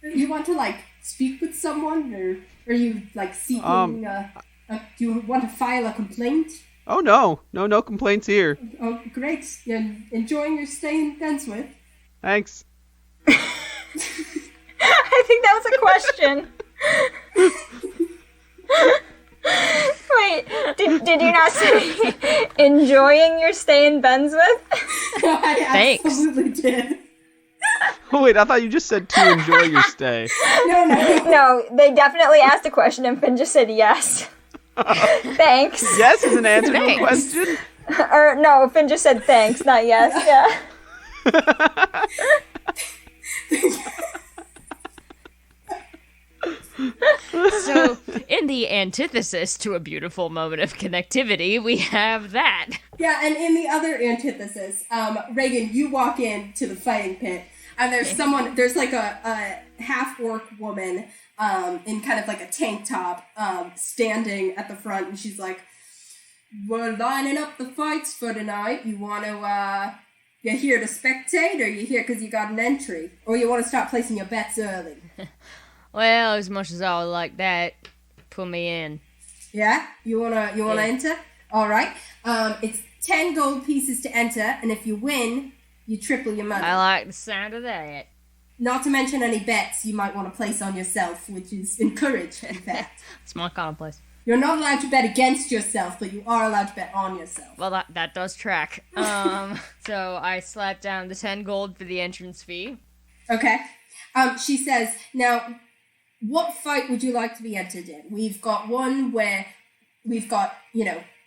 You want to like speak with someone, or are you like seeking? Do you want to file a complaint? Oh no complaints here. Oh, great! You're enjoying your stay in Benswith. Thanks. I think that was a question. Wait, did you not say enjoying your stay in Benswith? I Thanks. absolutely did. Oh, wait, I thought you just said to enjoy your stay. No. No, they definitely asked a question and Finn just said yes. Thanks. Yes is an answer to a Thanks. question. Or no, Finn just said thanks, not yes. Yeah. So, in the antithesis to a beautiful moment of connectivity, we have that. Yeah, and in the other antithesis, Regin, you walk into the fighting pit, and there's like a half-orc woman in kind of like a tank top standing at the front, and she's like, we're lining up the fights for tonight. You want to, you're here to spectate, or you're here because you got an entry? Or you want to start placing your bets early? Well, as much as I would like that, put me in. Yeah? You wanna enter? Alright. It's 10 gold pieces to enter, and if you win, you triple your money. I like the sound of that. Not to mention any bets you might want to place on yourself, which is encouraged, in fact. It's my kind of place. You're not allowed to bet against yourself, but you are allowed to bet on yourself. Well, that does track. So I slapped down the 10 gold for the entrance fee. Okay. She says, now, what fight would you like to be entered in? We've got one where we've got,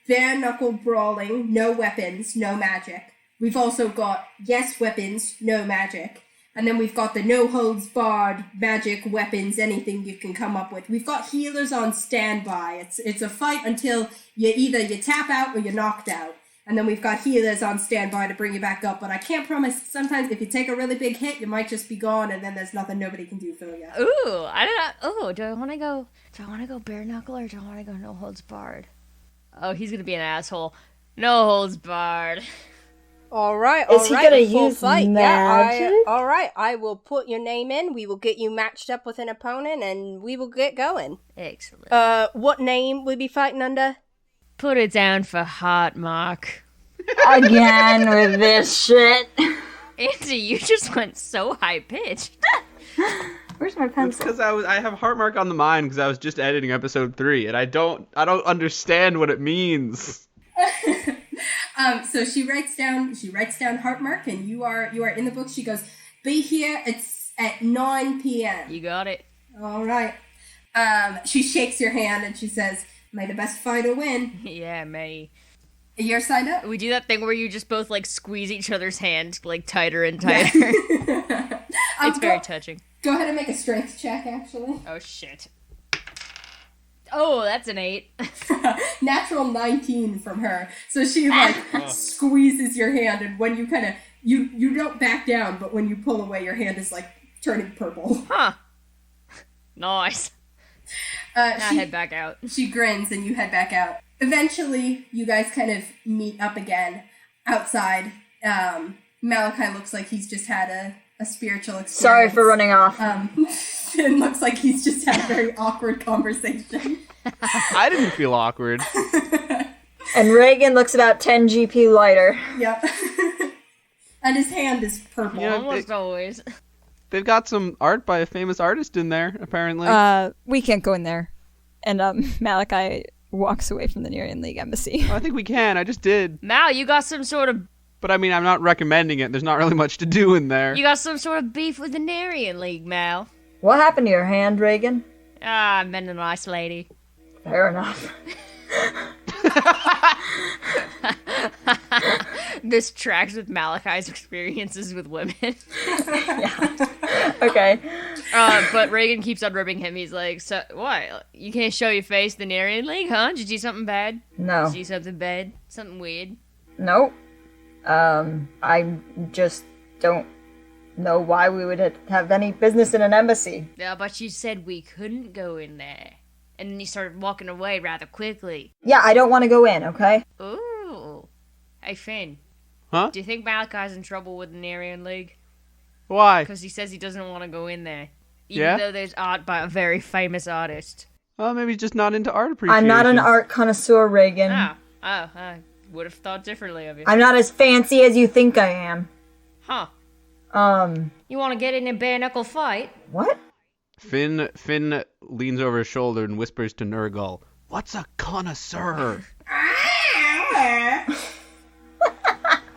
bare knuckle brawling, no weapons, no magic. We've also got yes weapons, no magic. And then we've got the no holds barred magic weapons, anything you can come up with. We've got healers on standby. It's a fight until you tap out or you're knocked out. And then we've got healers on standby to bring you back up. But I can't promise, sometimes if you take a really big hit, you might just be gone, and then there's nothing nobody can do for you. Ooh, do I want to go bare knuckle or do I want to go no holds barred? Oh, he's gonna be an asshole. No holds barred. All right. Is he gonna full use fight. magic? Yeah, all right. I will put your name in. We will get you matched up with an opponent, and we will get going. Excellent. What name will we be fighting under? Put it down for Heart Mark. Again with this shit. Andy, you just went so high pitched. Where's my It's pencil? because I have Heartmark on the mind because I was just editing episode 3, and I don't understand what it means. So she writes down Heartmark, and you are in the book. She goes, be here at 9 p.m. You got it. All right. She shakes your hand and she says, may the best fighter win. Yeah, me. You're signed up? We do that thing where you just both squeeze each other's hand tighter and tighter. It's very touching. Go ahead and make a strength check, actually. Oh shit. Oh, that's an 8. Natural 19 from her. So she squeezes your hand, and when you kind of you don't back down, but when you pull away, your hand is turning purple. Huh. Nice. I head back out. She grins, and you head back out. Eventually, you guys kind of meet up again outside. Malachi looks like he's just had a spiritual experience. Sorry for running off. It looks like he's just had a very awkward conversation. I didn't feel awkward. And Regin looks about 10 GP lighter. Yep. And his hand is purple. Yeah. Almost always. They've got some art by a famous artist in there, apparently. We can't go in there. And Malachi walks away from the Nerean League embassy. I think we can. I just did. Mal, you got some sort of But I mean, I'm not recommending it. There's not really much to do in there. You got some sort of beef with the Nerean League, Mal. What happened to your hand, Regin? I've been a nice lady. Fair enough. This tracks with Malachi's experiences with women. Okay. But Regin keeps on ribbing him. He's like, so, what? You can't show your face to the Nerean League, huh? Did you do something bad? No. Did you do something bad? Something weird? Nope. I just don't know why we would have any business in an embassy. Yeah, but you said we couldn't go in there. And then you started walking away rather quickly. Yeah, I don't want to go in, okay? Ooh. Hey, Finn. Huh? Do you think Malachi's in trouble with the Nerean League? Why? Because he says he doesn't want to go in there. Yeah? Even though there's art by a very famous artist. Well, maybe he's just not into art appreciation. I'm not an art connoisseur, Regin. I would have thought differently of you. I'm not as fancy as you think I am. Huh. You want to get in a bare-knuckle fight? What? Finn leans over his shoulder and whispers to Nurgle, What's a connoisseur?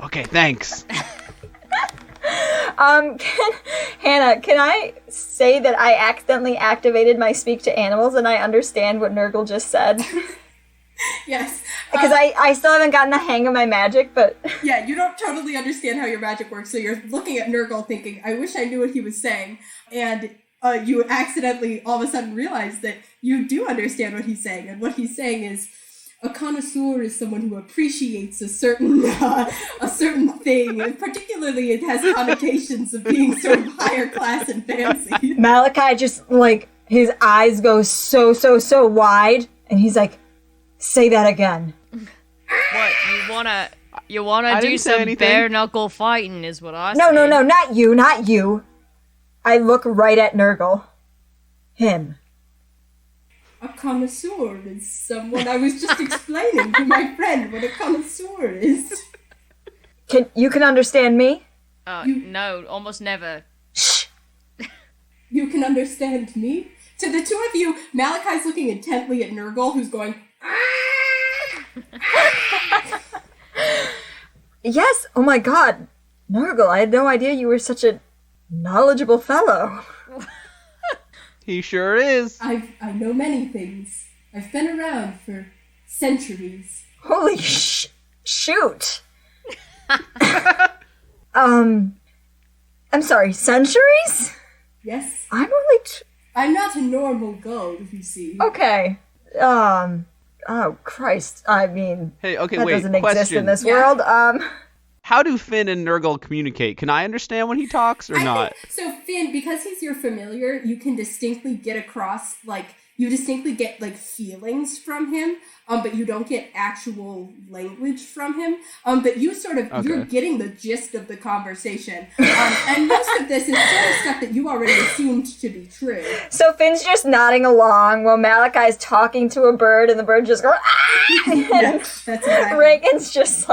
Okay, thanks. Hannah, can I say that I accidentally activated my speak to animals and I understand what Nurgle just said? Yes. Because I still haven't gotten the hang of my magic, but... Yeah, you don't totally understand how your magic works, so you're looking at Nurgle thinking, I wish I knew what he was saying. And you accidentally all of a sudden realize that you do understand what he's saying. And what he's saying is, a connoisseur is someone who appreciates a certain thing, and particularly it has connotations of being sort of higher class and fancy. Malachi just, like, his eyes go so wide, and he's like, say that again. What, you wanna do some bare knuckle fighting is what I say. No, not you. I look right at Nurgle. Him. A connoisseur is someone I was just explaining to my friend what a connoisseur is. You can understand me? No, almost never. Shh. You can understand me? To the two of you, Malachi's looking intently at Nurgle, who's going, Yes, oh my god. Nurgle, I had no idea you were such a knowledgeable fellow. He sure is. I know many things. I've been around for centuries. Holy shoot. I'm sorry, centuries? Yes? I'm only I'm not a normal gull, you see. Okay. Oh, Christ. I mean, Hey, okay, that wait, doesn't exist in question. this world. How do Finn and Nurgle communicate? Can I understand when he talks or not? So Finn, because he's your familiar, you can distinctly get across, you distinctly get, feelings from him, but you don't get actual language from him. But you you're getting the gist of the conversation. And most of this is sort of stuff that you already assumed to be true. So Finn's just nodding along while Malachi's talking to a bird, and the bird just goes, ah! Yeah, that's exactly. Reagan's just,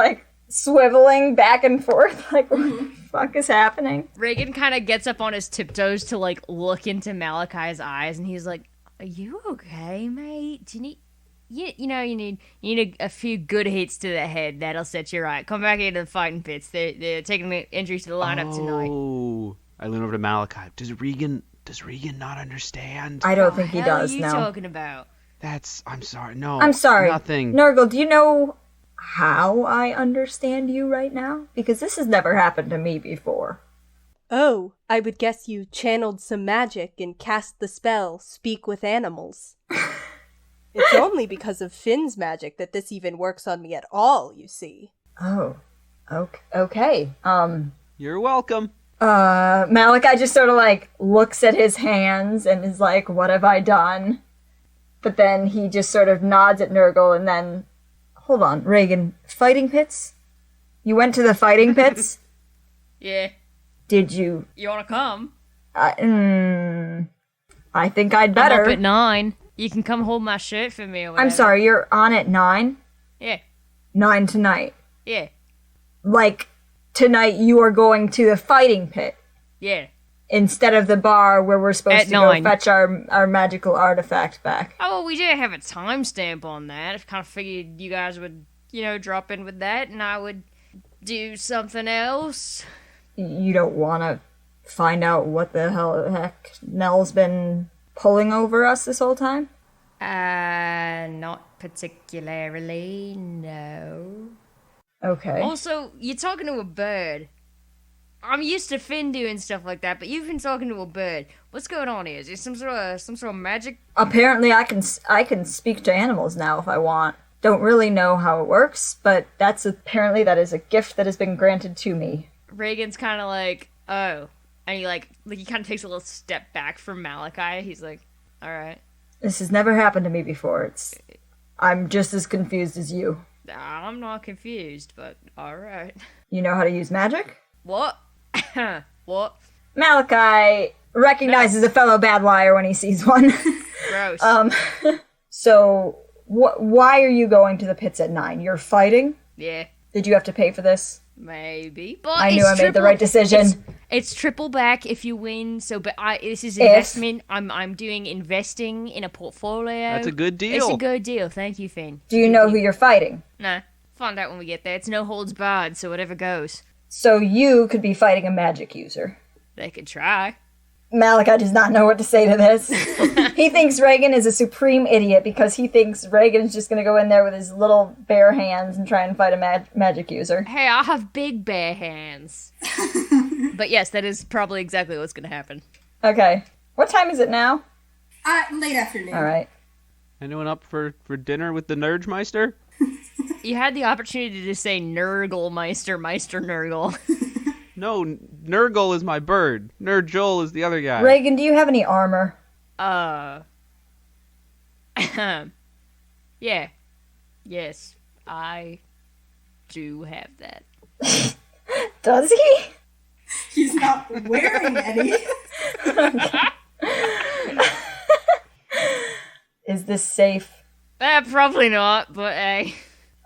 swiveling back and forth, what the fuck is happening? Regin kind of gets up on his tiptoes to look into Malachi's eyes, and he's like, "Are you okay, mate? Do you need, you need a few good hits to the head. That'll set you right. Come back into the fighting pits. They're taking the injuries to the lineup tonight." Oh, I lean over to Malachi. Does Regin not understand? I don't think he What does. are you No. talking about? I'm sorry. No, I'm sorry. Nothing. Nurgle, do you know how I understand you right now? Because this has never happened to me before. Oh, I would guess you channeled some magic and cast the spell Speak with Animals. It's only because of Finn's magic that this even works on me at all, you see. Oh, okay. You're welcome. Malachi just sort of looks at his hands and is like, what have I done? But then he just sort of nods at Nurgle and then, hold on, Regin, fighting pits? You went to the fighting pits? Yeah. Did you? You want to come? I think I'd I'm better. up at 9. You can come hold my shirt for me or whatever. I'm sorry, you're on at 9? Yeah. 9 tonight. Yeah. Tonight you are going to the fighting pit. Yeah. Instead of the bar where we're supposed At to 9. go fetch our magical artifact back. Oh, well, we didn't have a timestamp on that. I kind of figured you guys would, drop in with that, and I would do something else. You don't want to find out what the heck Nell's been pulling over us this whole time? Not particularly, no. Okay. Also, you're talking to a bird. I'm used to Finn doing stuff like that, but you've been talking to a bird. What's going on here? Is there some sort of magic? Apparently I can speak to animals now if I want. Don't really know how it works, but that is a gift that has been granted to me. Reagan's kind of like, oh. And he kind of takes a little step back from Malachi. He's like, all right. This has never happened to me before. I'm just as confused as you. I'm not confused, but all right. You know how to use magic? What? What? Malachi recognizes a fellow bad liar when he sees one. Gross. So, why are you going to the pits at 9? You're fighting? Yeah. Did you have to pay for this? Maybe. But I knew I made the right decision. It's triple back if you win. So, but this is investment. I'm doing investing in a portfolio. That's a good deal. It's a good deal. Thank you, Finn. Do you know who you're fighting? Nah, find out when we get there. It's no holds barred, so whatever goes. So you could be fighting a magic user. They could try. Malachi does not know what to say to this. He thinks Regin is a supreme idiot because he thinks Regin is just going to go in there with his little bare hands and try and fight a magic user. Hey, I have big bare hands. But yes, that is probably exactly what's going to happen. Okay. What time is it now? Late afternoon. All right. Anyone up for dinner with the Nerdmeister? You had the opportunity to say Nurglemeister, Meister Nurgle. No, Nurgle is my bird. Nerd Joel is the other guy. Regin, do you have any armor? Yeah. Yes, I do have that. Does he? He's not wearing any. Is this safe? Probably not, but hey.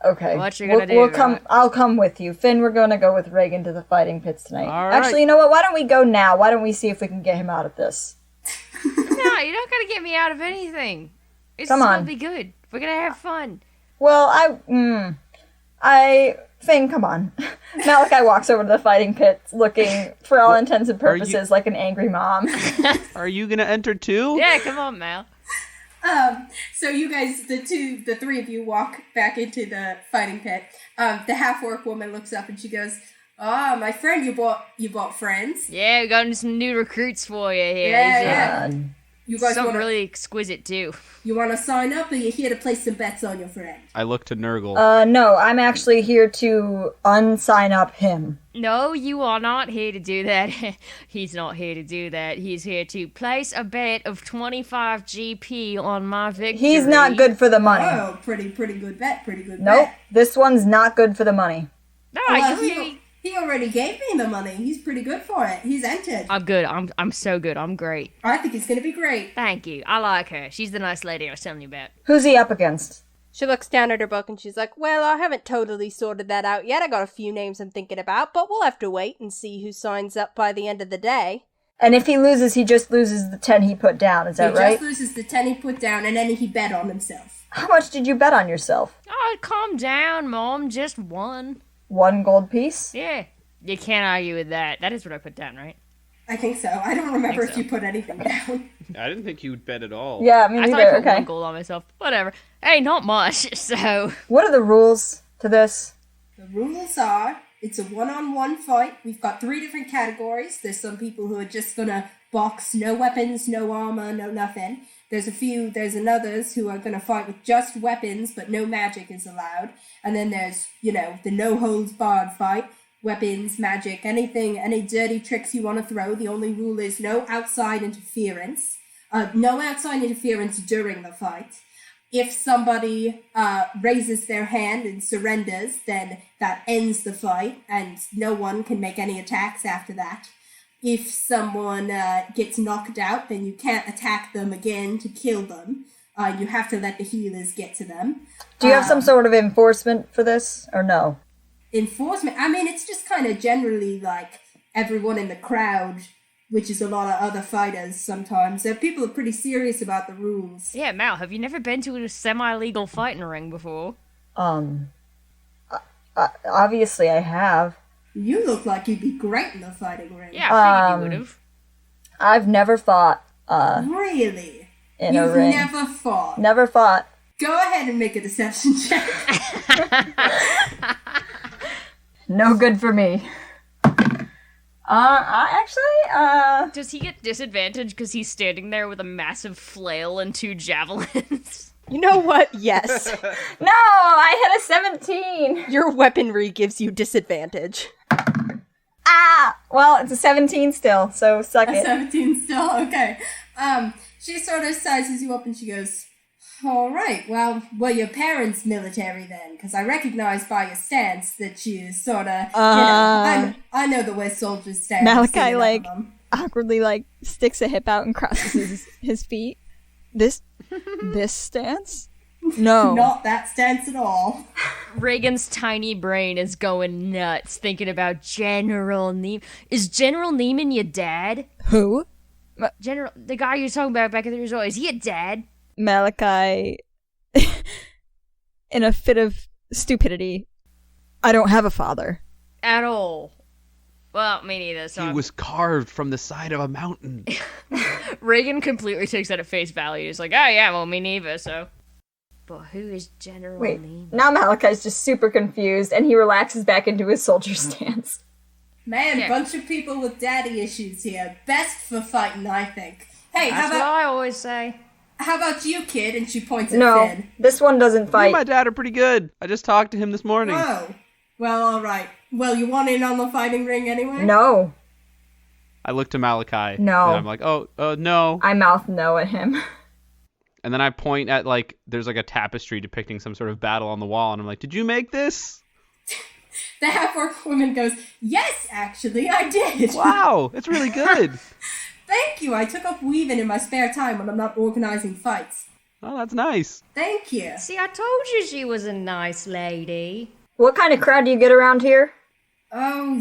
Okay. What you gonna do, right? I'll come with you. Finn, we're gonna go with Regin to the fighting pits tonight. All right. Actually, you know what? Why don't we go now? Why don't we see if we can get him out of this? No, you're not gonna get me out of anything. It's Come on. gonna be good. We're gonna have fun. Well, Finn, come on. Malachi walks over to the fighting pits looking, for all intents and purposes, like an angry mom. Are you gonna enter too? Yeah, come on, Mal. So you guys, the three of you walk back into the fighting pit. The half-orc woman looks up and she goes, "Oh, my friend, you bought friends." Yeah, we got some new recruits for you here. Yeah. You guys Something want really exquisite too. You want to sign up, or you here to place some bets on your friend? I look to Nurgle. No, I'm actually here to unsign up him. No, you are not here to do that. He's not here to do that. He's here to place a bet of 25 GP on my victory. He's not good for the money. Oh, pretty good bet. Pretty good Nope, bet. this one's not good for the money. No, Well, he already gave me the money. He's pretty good for it. He's entered. I'm good. I'm so good. I'm great. I think it's gonna be great. Thank you. I like her. She's the nice lady I was telling you about. Who's he up against? She looks down at her book and she's like, well, I haven't totally sorted that out yet. I got a few names I'm thinking about, but we'll have to wait and see who signs up by the end of the day. And if he loses, he just loses the 10 he put down, is that He right? just loses the 10 he put down, and then he bet on himself. How much did you bet on yourself? Oh, calm down, Mom. Just one. 1 gold piece? Yeah. You can't argue with that. That is what I put down, right? I think so. I don't remember Think so. if you put anything down. I didn't think you would bet at all. Yeah, me I thought I neither. put Okay. 1 gold on myself. Whatever. Hey, not much, so... What are the rules to this? The rules are, it's a one-on-one fight. We've got 3 different categories. There's some people who are just gonna box, no weapons, no armor, no nothing. There's others who are gonna fight with just weapons, but no magic is allowed. And then there's, the no-holds-barred fight. Weapons, magic, anything, any dirty tricks you want to throw. The only rule is no outside interference. No outside interference during the fight. If somebody raises their hand and surrenders, then that ends the fight, and no one can make any attacks after that. If someone gets knocked out, then you can't attack them again to kill them. You have to let the healers get to them. Do you have some sort of enforcement for this, or no? Enforcement? I mean, it's just kind of generally like everyone in the crowd, which is a lot of other fighters sometimes. So people are pretty serious about the rules. Yeah, Mal, have you never been to a semi-legal fighting ring before? Obviously I have. You look like you'd be great in the fighting ring. Yeah, I figured you would have. I've never fought, Really? in a You've ring. never fought? Never fought. Go ahead and make a deception check. No good for me. Does he get disadvantage because he's standing there with a massive flail and 2 javelins? You know what? Yes. No, I hit a 17. Your weaponry gives you disadvantage. Well, it's a 17 still, so suck A it. 17 still? Okay. She sort of sizes you up and she goes, all right, well, your parents' military then, because I recognize by your stance that you sort of, I know the way soldiers stand. Malachi, awkwardly, sticks a hip out and crosses his feet. This stance? No. Not that stance at all. Reagan's tiny brain is going nuts thinking about General Neiman. Is General Neiman your dad? Who? The guy you're talking about back at the resort, is he a dad? Malachi, in a fit of stupidity, I don't have a father. At all. Well, me neither. So He was carved from the side of a mountain. Reagan completely takes that at face value. He's like, oh yeah, well, me neither, so. But who is General Wait, Neiman? now Malachi's just super confused, and he relaxes back into his soldier stance. Man, Yeah. bunch of people with daddy issues here. Best for fighting, I think. Hey, That's what I always say. how about you, kid? And she points at No, Finn. this one doesn't Me and fight. my dad are pretty good. I just talked to him this morning. Whoa. Well, all right. Well, you want in on the fighting ring anyway? No, I look to Malachi. No. And I'm like, no. I mouth no at him. And then I point at, like, there's like a tapestry depicting some sort of battle on the wall. And I'm like, did you make this? The half-orc woman goes, yes, actually, I did. Wow, it's really good. Thank you. I took up weaving in my spare time when I'm not organizing fights. Oh, that's nice. Thank you. See, I told you she was a nice lady. What kind of crowd do you get around here? Oh,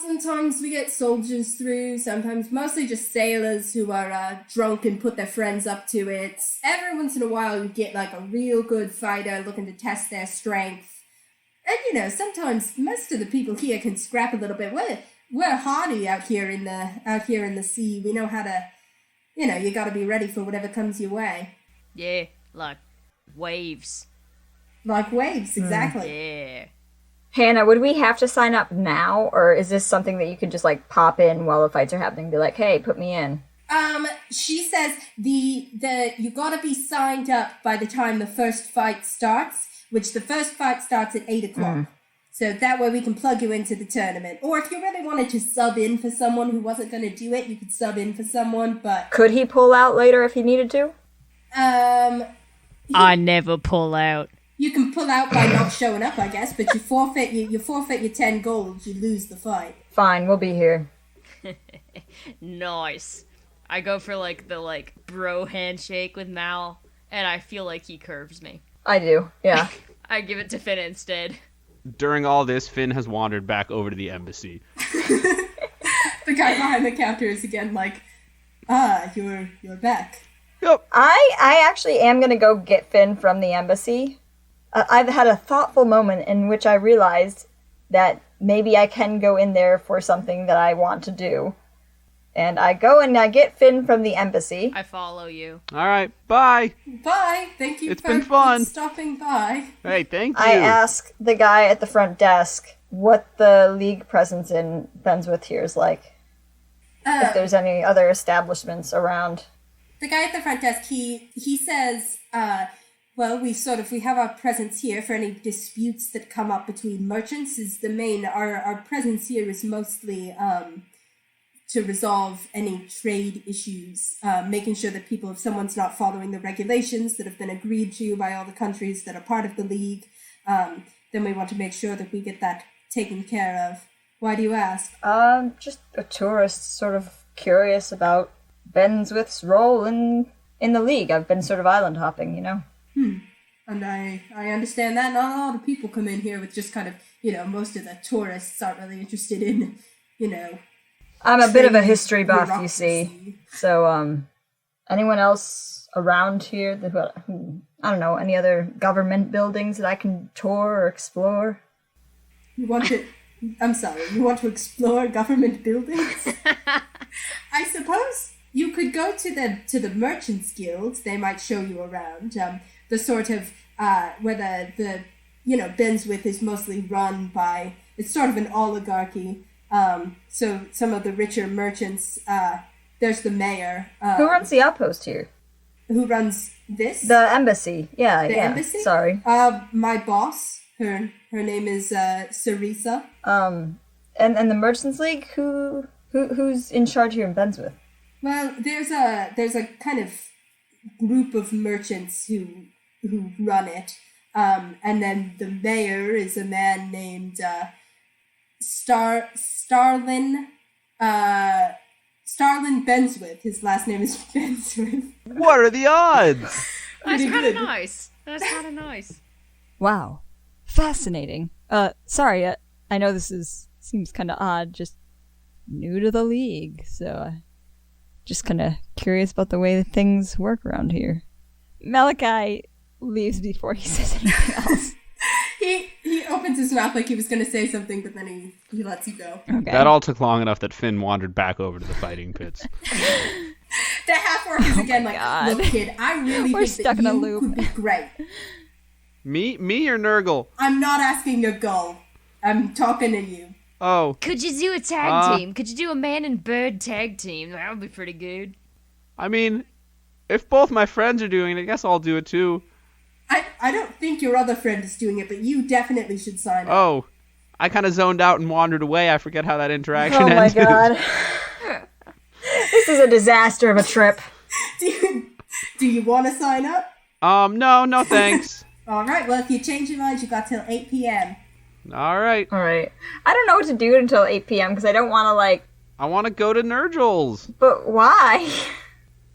sometimes we get soldiers through, sometimes mostly just sailors who are drunk and put their friends up to it. Every once in a while you get like a real good fighter looking to test their strength. And sometimes most of the people here can scrap a little bit. We're hardy out here in the sea. We know how to, you gotta be ready for whatever comes your way. Yeah, like waves. Like waves, exactly. Yeah. Hannah, would we have to sign up now, or is this something that you could just like pop in while the fights are happening and be like, hey, put me in? She says you gotta be signed up by the time the first fight starts, which the first fight starts at 8 o'clock. So that way we can plug you into the tournament. Or if you really wanted to sub in for someone who wasn't gonna do it, you could sub in for someone, but Could he pull out later if he needed to? I never pull out. you can pull out by not showing up, I guess, but you forfeit your 10 gold, you lose the fight. Fine, we'll be here. Nice. I go for the bro handshake with Mal, and I feel like he curves me. I do, yeah. I give it to Finn instead. During all this, Finn has wandered back over to the embassy. The guy behind the counter is again like, you're back. Yep. I actually am going to go get Finn from the embassy. I've had a thoughtful moment in which I realized that maybe I can go in there for something that I want to do. And I go and I get Finn from the embassy. I follow you. All right. Bye. Bye. Thank you It's for been fun. stopping by. Hey, thank you. I ask the guy at the front desk what the league presence in Benswith here is like. If there's any other establishments around. The guy at the front desk, he says, we have our presence here for any disputes that come up between merchants. Is the main our presence here is mostly to resolve any trade issues, making sure that if someone's not following the regulations that have been agreed to by all the countries that are part of the league, then we want to make sure that we get that taken care of. Why do you ask? Just a tourist, sort of curious about Benswith's role in the league. I've been sort of island hopping, And I understand that. Not a lot of people come in here with just kind of, most of the tourists aren't really interested in, I'm a bit of a trade history buff, you bureaucracy. see. So, anyone else around here I don't know, any other government buildings that I can tour or explore? You want to explore government buildings? I suppose you could go to the Merchants Guild. They might show you around. The sort of where the Benswith is mostly run by. It's sort of an oligarchy. So some of the richer merchants. There's the mayor. Who runs the outpost here? Who runs this? The embassy. Yeah, The yeah. embassy? Sorry. My boss. Her name is Sarisa. And the Merchants League. Who's in charge here in Benswith? Well, there's a kind of group of merchants who run it, and then the mayor is a man named Starlin Benswith. His last name is Benswith. What are the odds? That's Pretty kind of good. nice. That's kind of nice. Wow. Fascinating. Sorry, I know seems kind of odd, just new to the League, so just kind of curious about the way that things work around here. Malachi leaves before he says anything else. He opens his mouth like he was going to say something, but then he lets you go. Okay. That all took long enough that Finn wandered back over to the fighting pits. The half-orc is again like, God. look, kid, I really We're think stuck that in a you loop. could be great. Me or Nurgle? I'm not asking a gull. I'm talking to you. Oh. Could you do a tag team? Could you do a man and bird tag team? That would be pretty good. I mean, if both my friends are doing it, I guess I'll do it too. I don't think your other friend is doing it, but you definitely should sign up. Oh. I kind of zoned out and wandered away. I forget how that interaction Oh my ended. god. This is a disaster of a trip. Do you want to sign up? No thanks. All right, well, if you change your mind, you got till 8 p.m. All right. Alright. I don't know what to do until 8 p.m. because I don't want to, I want to go to Nurgle's. but why?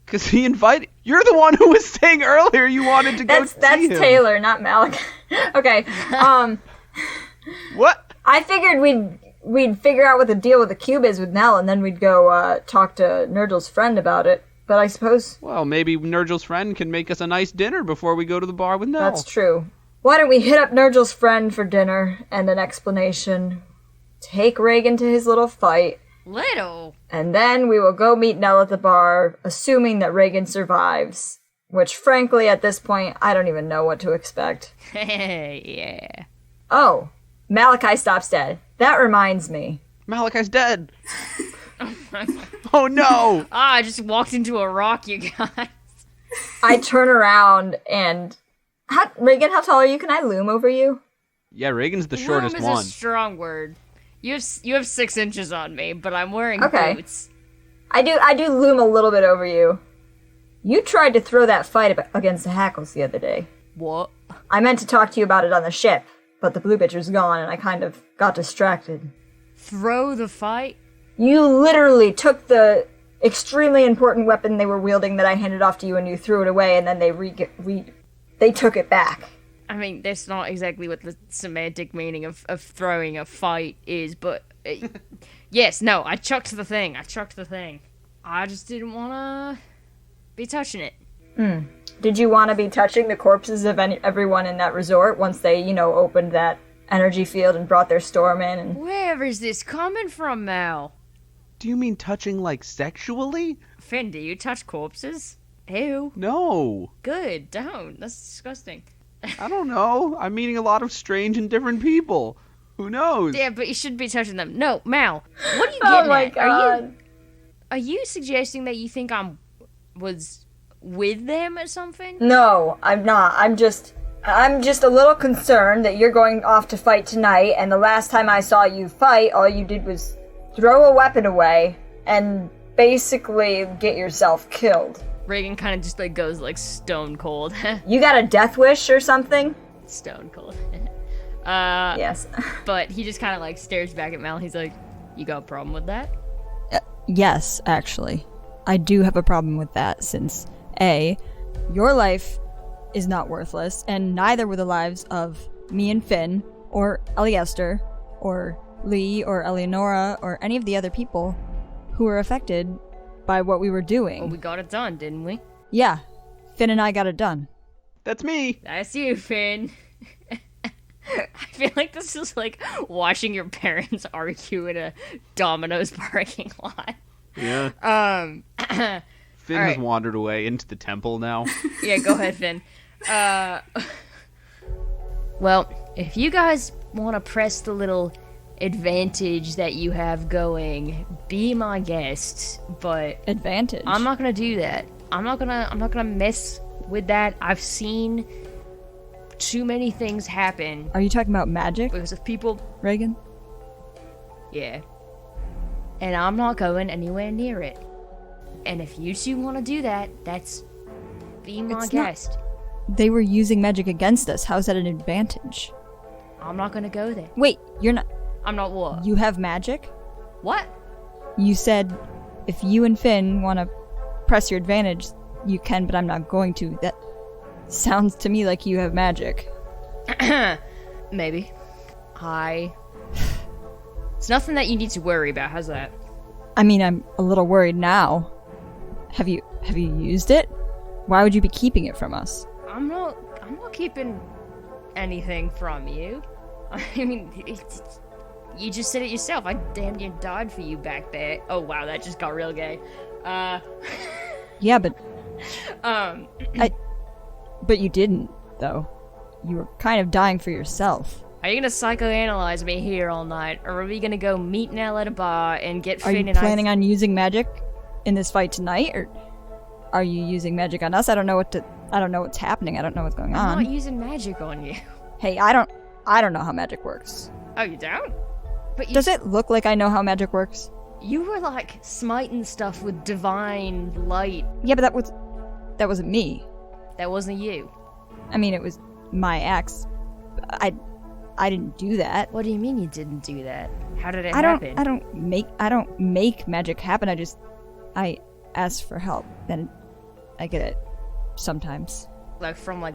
Because he invited... You're the one who was saying earlier you wanted to go That's see him. Taylor, not Malachi. Okay. What? I figured we'd figure out what the deal with the cube is with Nell, and then we'd go talk to Nurgle's friend about it. But I suppose Well, maybe Nurgle's friend can make us a nice dinner before we go to the bar with Nell. that's true. Why don't we hit up Nurgle's friend for dinner and an explanation, take Regin to his little fight, Little. and then we will go meet Nell at the bar, assuming that Regin survives. Which, frankly, at this point, I don't even know what to expect. Yeah. Oh, Malachi stops dead. That reminds me. Malachi's dead. Oh no! I just walked into a rock, you guys. I turn around and... Regin, how tall are you? Can I loom over you? Yeah, Reagan's the shortest Room is one. a strong word. You have 6 inches on me, but I'm wearing Okay. boots. I do loom a little bit over you. You tried to throw that fight against the Hackles the other day. What? I meant to talk to you about it on the ship, but the blue bitch was gone and I kind of got distracted. Throw the fight? You literally took the extremely important weapon they were wielding that I handed off to you and you threw it away and then they took it back. I mean, that's not exactly what the semantic meaning of throwing a fight is, but... yes, no, I chucked the thing. I just didn't want to be touching it. Did you want to be touching the corpses of everyone in that resort once they, opened that energy field and brought their storm in? And... Where is this coming from, Mal? Do you mean touching like sexually? Finn, do you touch corpses? Ew. No. Good, don't. That's disgusting. I don't know. I'm meeting a lot of strange and different people. Who knows? Yeah, but you shouldn't be touching them. No, Mal, what are you Oh getting my at? god. Are you suggesting that you think was with them or something? No, I'm not. I'm just a little concerned that you're going off to fight tonight, and the last time I saw you fight, all you did was throw a weapon away and basically get yourself killed. Regin kind of just goes stone cold. You got a death wish or something? Stone cold. Yes. But he just kind of stares back at Mal. He's like, "You got a problem with that?" Yes, actually. I do have a problem with that since, A, your life is not worthless, and neither were the lives of me and Finn, or Eliester, or Lee, or Eleonora, or any of the other people who were affected by what we were doing. Well, we got it done, didn't we? Yeah, Finn and I got it done. That's me. That's you, Finn. I feel like this is like watching your parents argue in a Domino's parking lot. Yeah. Finn All has right. wandered away into the temple now. Yeah, go ahead, Finn. Well, if you guys want to press the little advantage that you have going, be my guest. But Advantage. I'm not gonna do that. I'm not gonna mess with that. I've seen too many things happen Are you talking about magic, because of people. Reagan? Yeah. And I'm not going anywhere near it. And if you two want to do that, that's be my It's not- guest. They were using magic against us. How's that an advantage? I'm not gonna go there. Wait, you're not. I'm not what? You have magic? What? You said if you and Finn want to press your advantage, you can, but I'm not going to. That sounds to me like you have magic. Maybe. It's nothing that you need to worry about. How's that? I mean, I'm a little worried now. Have you used it? Why would you be keeping it from us? I'm not keeping anything from you. I mean, you just said it yourself. I damn near died for you back there. Oh wow, that just got real gay. Yeah, but But you didn't, though. You were kind of dying for yourself. are you gonna psychoanalyze me here all night, or are we gonna go meet Nell at a bar and get Are Finn you and planning on using magic in this fight tonight, or are you using magic on us? I don't know what's happening. I don't know what's going I'm on. not using magic on you. Hey, I don't know how magic works. Oh, you don't? But you Does it look like I know how magic works? You were like smiting stuff with divine light. Yeah, but that wasn't me. That wasn't you. I mean, it was my axe. I didn't do that. What do you mean you didn't do that? How did it I happen? don't make magic happen. I ask for help. Then I get it sometimes. Like from like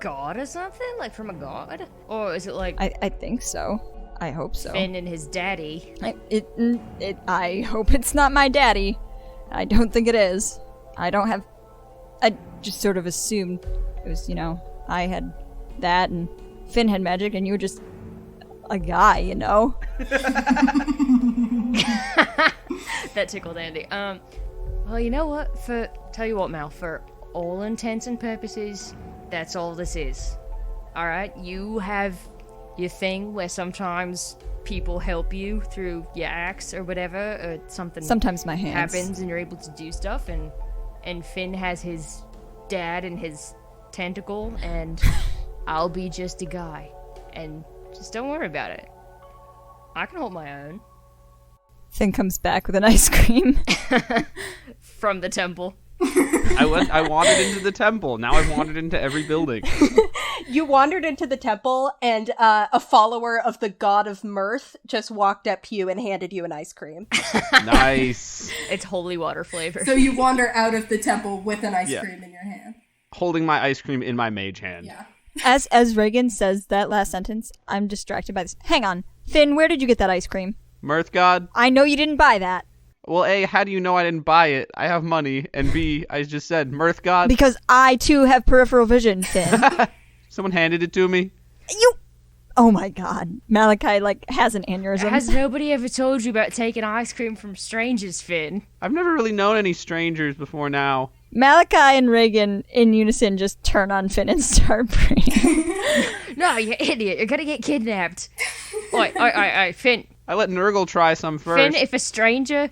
God or something? Like from a god? Or is it like I think so. I hope so. Finn and his daddy? I hope it's not my daddy. I don't think it is. I just sort of assumed it was, I had that and Finn had magic and you were just a guy, That tickled Andy. Well, you know what? Tell you what, Mal, for all intents and purposes, that's all this is. Alright? You have your thing where sometimes people help you through your axe or whatever, or something Sometimes my hands. happens and you're able to do stuff, and Finn has his dad and his tentacle, and I'll be just a guy. And just don't worry about it. I can hold my own. Finn comes back with an ice cream. From the temple. I wandered into the temple. Now I've wandered into every building. You wandered into the temple, and a follower of the god of mirth just walked up to you and handed you an ice cream. Nice. It's holy water flavor. So you wander out of the temple with an ice Yeah. cream in your hand. Holding my ice cream in my mage hand. Yeah. As Regin says that last sentence, I'm distracted by this. Hang on. Finn, where did you get that ice cream? Mirth God? I know you didn't buy that. Well, A, how do you know I didn't buy it? I have money. And B, I just said, Mirth God? Because I too have peripheral vision, Finn. Someone handed it to me. You. Oh my god. Malachi, has an aneurysm. Has nobody ever told you about taking ice cream from strangers, Finn? I've never really known any strangers before now. Malachi and Regin in unison just turn on Finn and start praying. No, you idiot. You're gonna get kidnapped. Oi, Finn. I let Nurgle try some first. Finn, if a stranger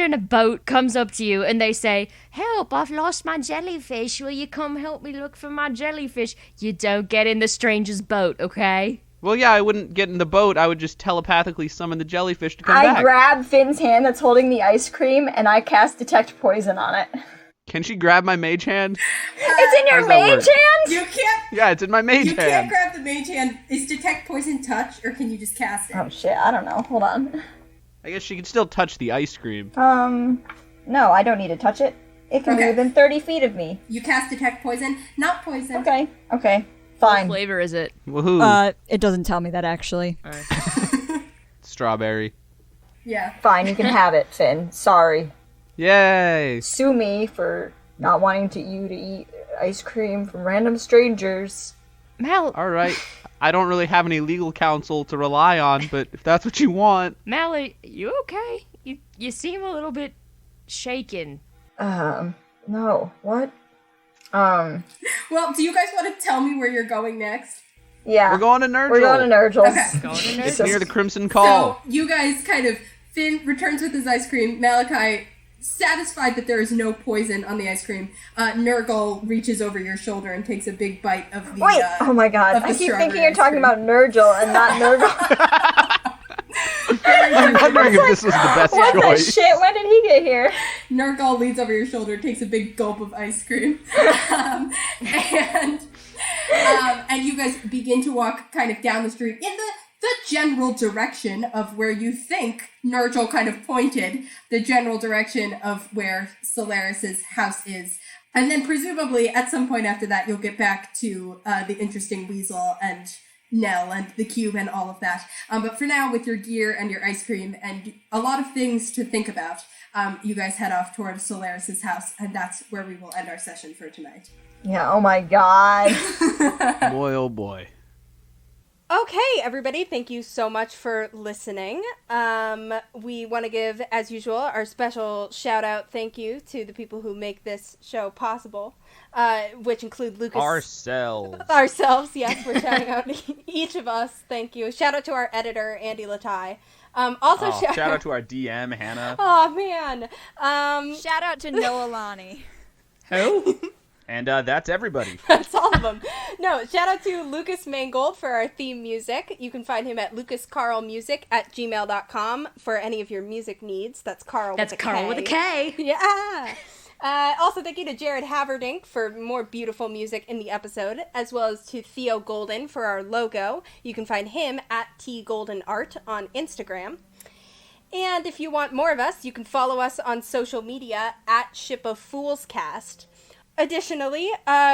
in a boat comes up to you and they say, "Help, I've lost my jellyfish. Will you come help me look for my jellyfish?" You don't get in the stranger's boat, okay? Well, yeah, I wouldn't get in the boat. I would just telepathically summon the jellyfish to come I back. grab Finn's hand that's holding the ice cream and I cast Detect Poison on it. Can she grab my mage hand? It's in your does that mage work? hand? You can't. Yeah, it's in my mage You hand. can't grab the mage hand. Is detect poison touch, or can you just cast it? Oh shit, I don't know. Hold on. I guess she could still touch the ice cream. No, I don't need to touch it. It can be Okay. within 30 feet of me. You cast detect poison, not poison. Okay, What fine. flavor is it? Woohoo. It doesn't tell me that actually. Strawberry. Yeah. Fine, you can have it, Finn. Sorry. Yay. Sue me for not wanting you to eat ice cream from random strangers. Mal, All right. I don't really have any legal counsel to rely on, but if that's what you want. Mally, you okay? You seem a little bit shaken. No. What? Well, do you guys want to tell me where you're going next? Yeah. We're going to Nurgle. We're going to Nurgle's. Okay. Going to It's nurse. near the Crimson Call. So you guys Finn returns with his ice cream. Malachi, satisfied that there is no poison on the ice cream, Nurgle reaches over your shoulder and takes a big bite of the. Wait, oh my god. of the I keep strawberry thinking you're ice talking cream. about Nurgle and not Nurgle. I'm wondering if this was the best What the choice. shit? When did he get here? Nurgle leans over your shoulder, takes a big gulp of ice cream, and you guys begin to walk kind of down the street in the general direction of where you think Nurgle kind of pointed, the general direction of where Solaris's house is. And then presumably at some point after that, you'll get back to the interesting weasel and Nell and the cube and all of that. But for now, with your gear and your ice cream and a lot of things to think about, you guys head off toward Solaris's house, and that's where we will end our session for tonight. Yeah, oh my god. Boy, oh boy. Okay, everybody, thank you so much for listening. We want to give, as usual, our special shout-out thank you to the people who make this show possible, which include Lucas... Ourselves, yes, we're shouting out each of us, thank you. Shout-out to our editor, Andy Letai. Also, shout-out to our DM, Hannah. Oh, man. Shout out to Noah Lonnie. Who? And that's everybody. That's all of them. No, shout out to Lucas Mangold for our theme music. You can find him at lucascarlmusic@gmail.com for any of your music needs. That's Carl with a K. That's Carl with a K. Yeah. Also, thank you to Jared Haverdink for more beautiful music in the episode, as well as to Theo Golden for our logo. You can find him at tgoldenart on Instagram. And if you want more of us, you can follow us on social media at Ship of Fools Cast. Additionally,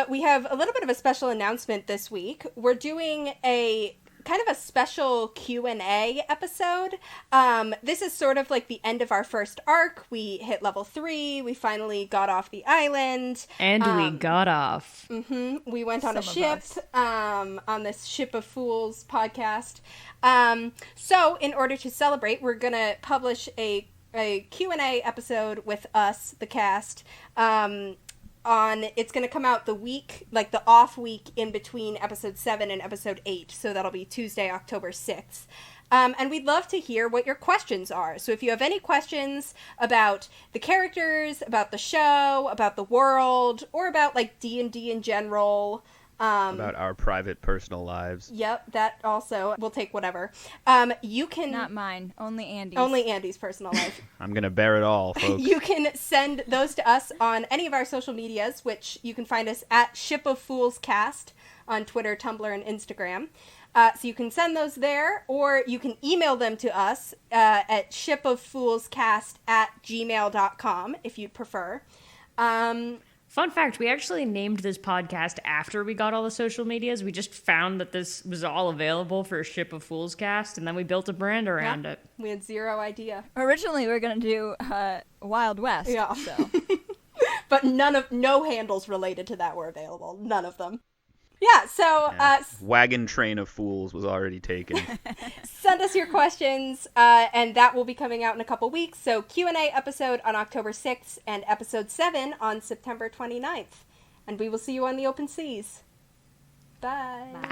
we have a little bit of a special announcement this week. We're doing a kind of a special Q&A episode. This is sort of like the end of our first arc. We hit level 3. We finally got off the island. And we got off. We went on a ship on this Ship of Fools podcast. So in order to celebrate, we're going to publish a Q&A episode with us, the cast, it's going to come out the week, like the off week in between episode 7 and episode 8. So that'll be Tuesday, October 6th. And we'd love to hear what your questions are. So if you have any questions about the characters, about the show, about the world, or about like D&D in general, about our private personal lives. Yep, that also. We'll take whatever. You can... Not mine. Only Andy's. Only Andy's personal life. I'm going to bear it all, folks. You can send those to us on any of our social medias, which you can find us at Ship of Fools Cast on Twitter, Tumblr, and Instagram. So you can send those there, or you can email them to us at shipoffoolscast@gmail.com if you'd prefer. Fun fact, we actually named this podcast after we got all the social medias. We just found that this was all available for Ship of Fools Cast, and then we built a brand around it. We had zero idea. Originally, we were going to do Wild West. Yeah. So. But no handles related to that were available. None of them. Yeah, so... Wagon Train of Fools was already taken. Send us your questions, and that will be coming out in a couple weeks. So Q&A episode on October 6th and episode 7 on September 29th. And we will see you on the open seas. Bye. Bye.